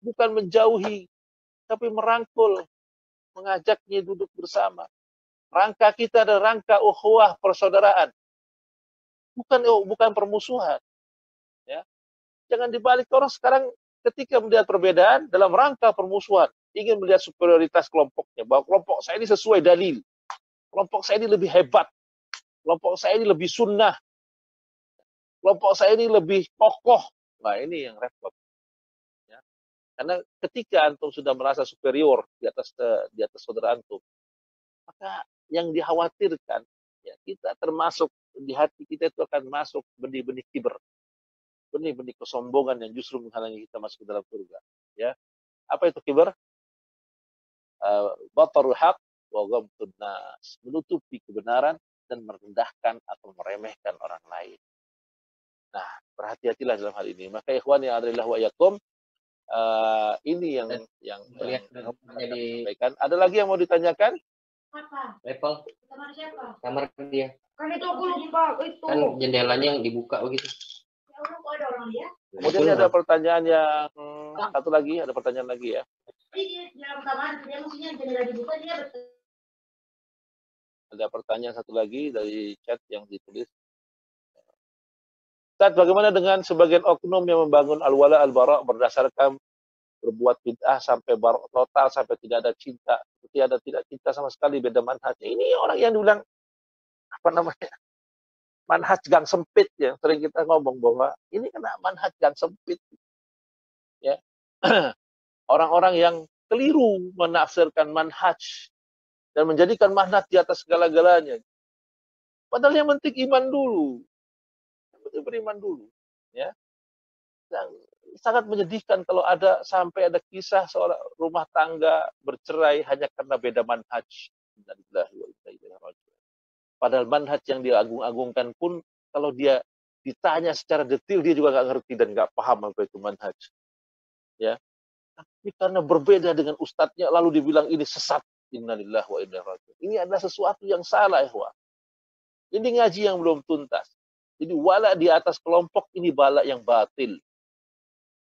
bukan menjauhi, tapi merangkul, mengajaknya duduk bersama. Rangka kita adalah rangka ukhuwah persaudaraan. Bukan permusuhan. Ya. Jangan dibalik, orang sekarang ketika melihat perbedaan dalam rangka permusuhan, ingin melihat superioritas kelompoknya, bahwa kelompok saya ini sesuai dalil, kelompok saya ini lebih hebat, kelompok saya ini lebih sunnah, kelompok saya ini lebih kokoh. Nah ini yang repot. Ya. Karena ketika antum sudah merasa superior di atas saudara antum, maka yang dikhawatirkan, ya, kita termasuk di hati kita itu akan masuk benih-benih kiber, benih-benih kesombongan yang justru menghalangi kita masuk ke dalam surga. Ya, apa itu kiber? Batarul haq wa ghamtun nas, menutupi kebenaran dan merendahkan atau meremehkan orang lain. Nah, berhati-hatilah dalam hal ini. Maka ikhwan yang adalah wa yakum, ini yang disampaikan. Ada lagi yang mau ditanyakan? Apa? Level Kamar siapa? kamar dia. Kan itu aku lupa itu. Kan jendelanya yang dibuka begitu. Ya Allah, kok ada orang dia? Kemudian ada pertanyaan yang satu lagi, ada pertanyaan lagi ya. Jadi di dalam kamar dia maksudnya jendela dibuka dia Ada pertanyaan satu lagi dari chat yang ditulis. Ustaz, bagaimana dengan sebagian oknum yang membangun al-wala al-bara berdasarkan berbuat bid'ah sampai barok total, sampai tidak ada cinta, tidak ada cinta sama sekali, beda manhaj. Ini orang yang dibilang apa namanya, manhaj gang sempit, ya sering kita ngomong bahwa ini kena manhaj gang sempit. Ya, orang-orang yang keliru menafsirkan manhaj dan menjadikan manhaj di atas segala-galanya. Padahal yang penting iman dulu. Yang penting beriman dulu. Ya. Dan sangat menyedihkan kalau sampai ada kisah seorang rumah tangga bercerai hanya karena beda manhaj. Padahal manhaj yang dia agung-agungkan pun kalau dia ditanya secara detail dia juga nggak ngerti dan nggak paham apa itu manhaj. Ya. Tapi karena berbeda dengan ustadznya lalu dibilang ini sesat. Innalillahi wa inna ilaihi raji'un. Ini adalah sesuatu yang salah, ikhwah. Ini ngaji yang belum tuntas. Jadi wala di atas kelompok ini bala yang batil.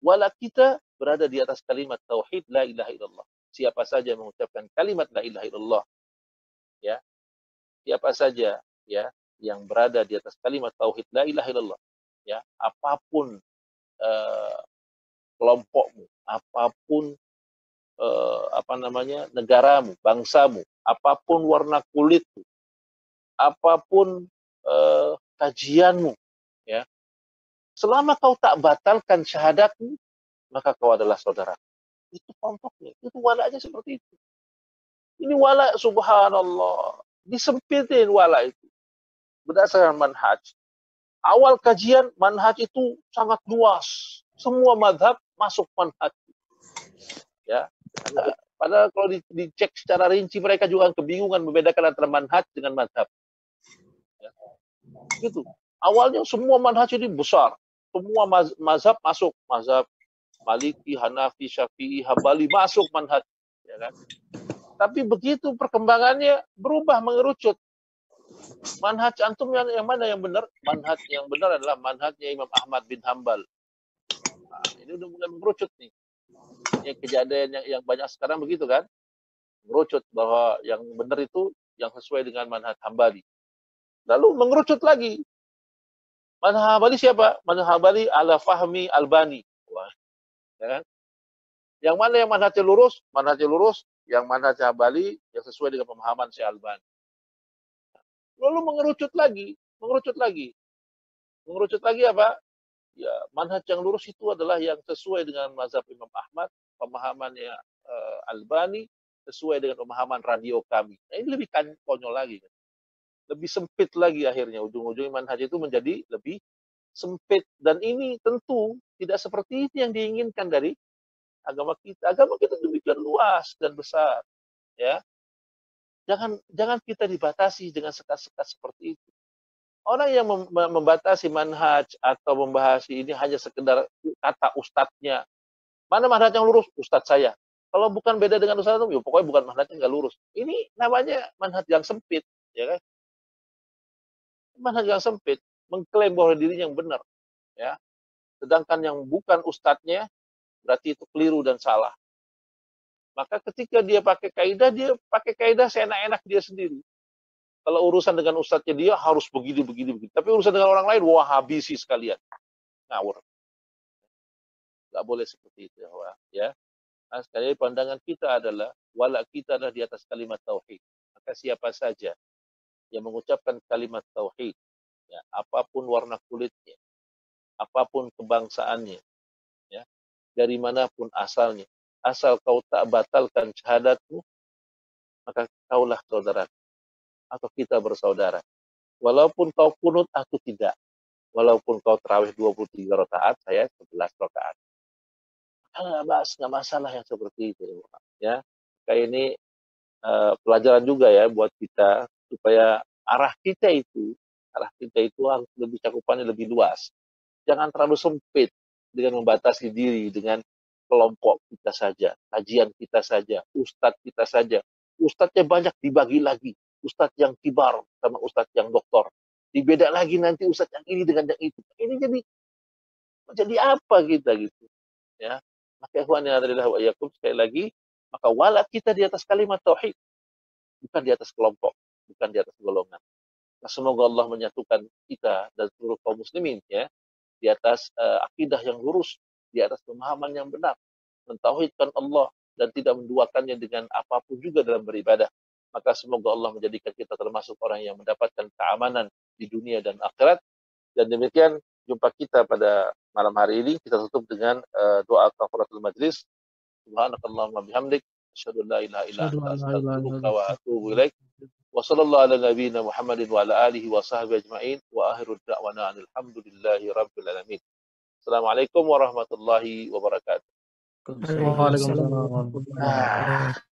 Wala kita berada di atas kalimat tauhid la ilaha illallah. Siapa saja mengucapkan kalimat la ilaha illallah, ya. Siapa saja ya yang berada di atas kalimat tauhid la ilaha illallah, ya, apapun kelompokmu, apapun negaramu, bangsamu, apapun warna kulitmu, apapun kajianmu, ya, selama kau tak batalkan syahadatmu, maka kau adalah saudara. Itu kelompoknya, itu walanya seperti itu. Ini wala, subhanallah, disempitin wala itu berdasarkan manhaj. Awal kajian manhaj itu sangat luas, semua madhab masuk manhaj, ya. Padahal kalau dicek secara rinci mereka juga kebingungan membedakan antara manhaj dengan madhab. Ya. Gitu. Awalnya semua manhaj ini besar, semua mazhab masuk, mazhab Maliki, Hanafi, Syafi'i, Hambali masuk manhaj, ya kan? Tapi begitu perkembangannya berubah mengerucut. Manhaj antum yang mana yang benar? Manhaj yang benar adalah manhajnya Imam Ahmad bin Hambal. Nah, ini udah mulai mengerucut nih. Ini kejadian yang banyak sekarang begitu kan? Mengerucut bahwa yang benar itu yang sesuai dengan manhaj Hambali. Lalu mengerucut lagi. Manhaj Hambali siapa? Manhaj Hambali ala Fahmi Albani. Wah, ya kan? Yang mana yang manhajnya lurus? Manhajnya lurus. Yang manhaj Hambali yang sesuai dengan pemahaman si Albani. Lalu mengerucut lagi. Mengerucut lagi apa? Ya, manhaj yang lurus itu adalah yang sesuai dengan mazhab Imam Ahmad, pemahamannya Albani, sesuai dengan pemahaman radio kami. Nah, ini lebih konyol lagi. Lebih sempit lagi akhirnya. Ujung-ujungnya manhaj itu menjadi lebih sempit. Dan ini tentu tidak seperti itu yang diinginkan dari agama kita. Agama kita demikian luas dan besar. Ya. Jangan kita dibatasi dengan sekat-sekat seperti itu. Orang yang membatasi manhaj atau membahas ini hanya sekedar kata ustadznya. Mana manhaj yang lurus? Ustadz saya. Kalau bukan beda dengan ustadz itu, ya pokoknya bukan manhajnya nggak lurus. Ini namanya manhaj yang sempit, ya kan? Manhaj yang sempit, mengklaim bahwa dirinya yang benar, ya. Sedangkan yang bukan ustadznya, berarti itu keliru dan salah. Maka ketika dia pakai kaidah seenak-enak dia sendiri. Kalau urusan dengan ustadznya dia harus begini. Tapi urusan dengan orang lain, wah habisi sekalian. Ngawur. Nggak boleh seperti itu. Ya. Nah, sekali lagi pandangan kita adalah, wala kita adalah di atas kalimat tauhid. Maka siapa saja yang mengucapkan kalimat tauhid, ya, apapun warna kulitnya, apapun kebangsaannya, ya, dari manapun asalnya, asal kau tak batalkan syahadatmu, maka kaulah saudara. Atau kita bersaudara. Walaupun kau kunut, aku tidak. Walaupun kau tarawih 23 rakaat, saya 11 rakaat. Nggak masalah yang seperti itu. Ya. Kayak ini pelajaran juga ya buat kita, supaya arah kita itu harus lebih cakupannya lebih luas. Jangan terlalu sempit dengan membatasi diri dengan kelompok kita saja, kajian kita saja, ustadz kita saja. Ustadznya banyak dibagi lagi. Ustadz yang kibar sama ustadz yang doktor. Dibeda lagi nanti ustadz yang ini dengan yang itu. Ini jadi apa kita gitu. Ya. Maka ikhwan yang adalah wa iyyakum, sekali lagi, maka wala kita di atas kalimat tauhid. Bukan di atas kelompok, bukan di atas golongan. Nah, semoga Allah menyatukan kita dan seluruh kaum muslimin ya di atas akidah yang lurus, di atas pemahaman yang benar, mentauhidkan Allah dan tidak menduakannya dengan apapun juga dalam beribadah. Maka semoga Allah menjadikan kita termasuk orang yang mendapatkan keamanan di dunia dan akhirat. Dan demikian jumpa kita pada malam hari ini kita tutup dengan doa kafaratul majlis. Subhanakallahumma bihamdik, asyhadu an la ilaha illa anta astaghfiruka wa atubu ilaik. Wa sallallahu ala nabiyyina Muhammadin wa ala alihi wa sahbihi ajma'in wa akhiru da'wana alhamdulillahi rabbil alamin. Assalamualaikum warahmatullahi wabarakatuh. Waalaikumsalam warahmatullahi wabarakatuh.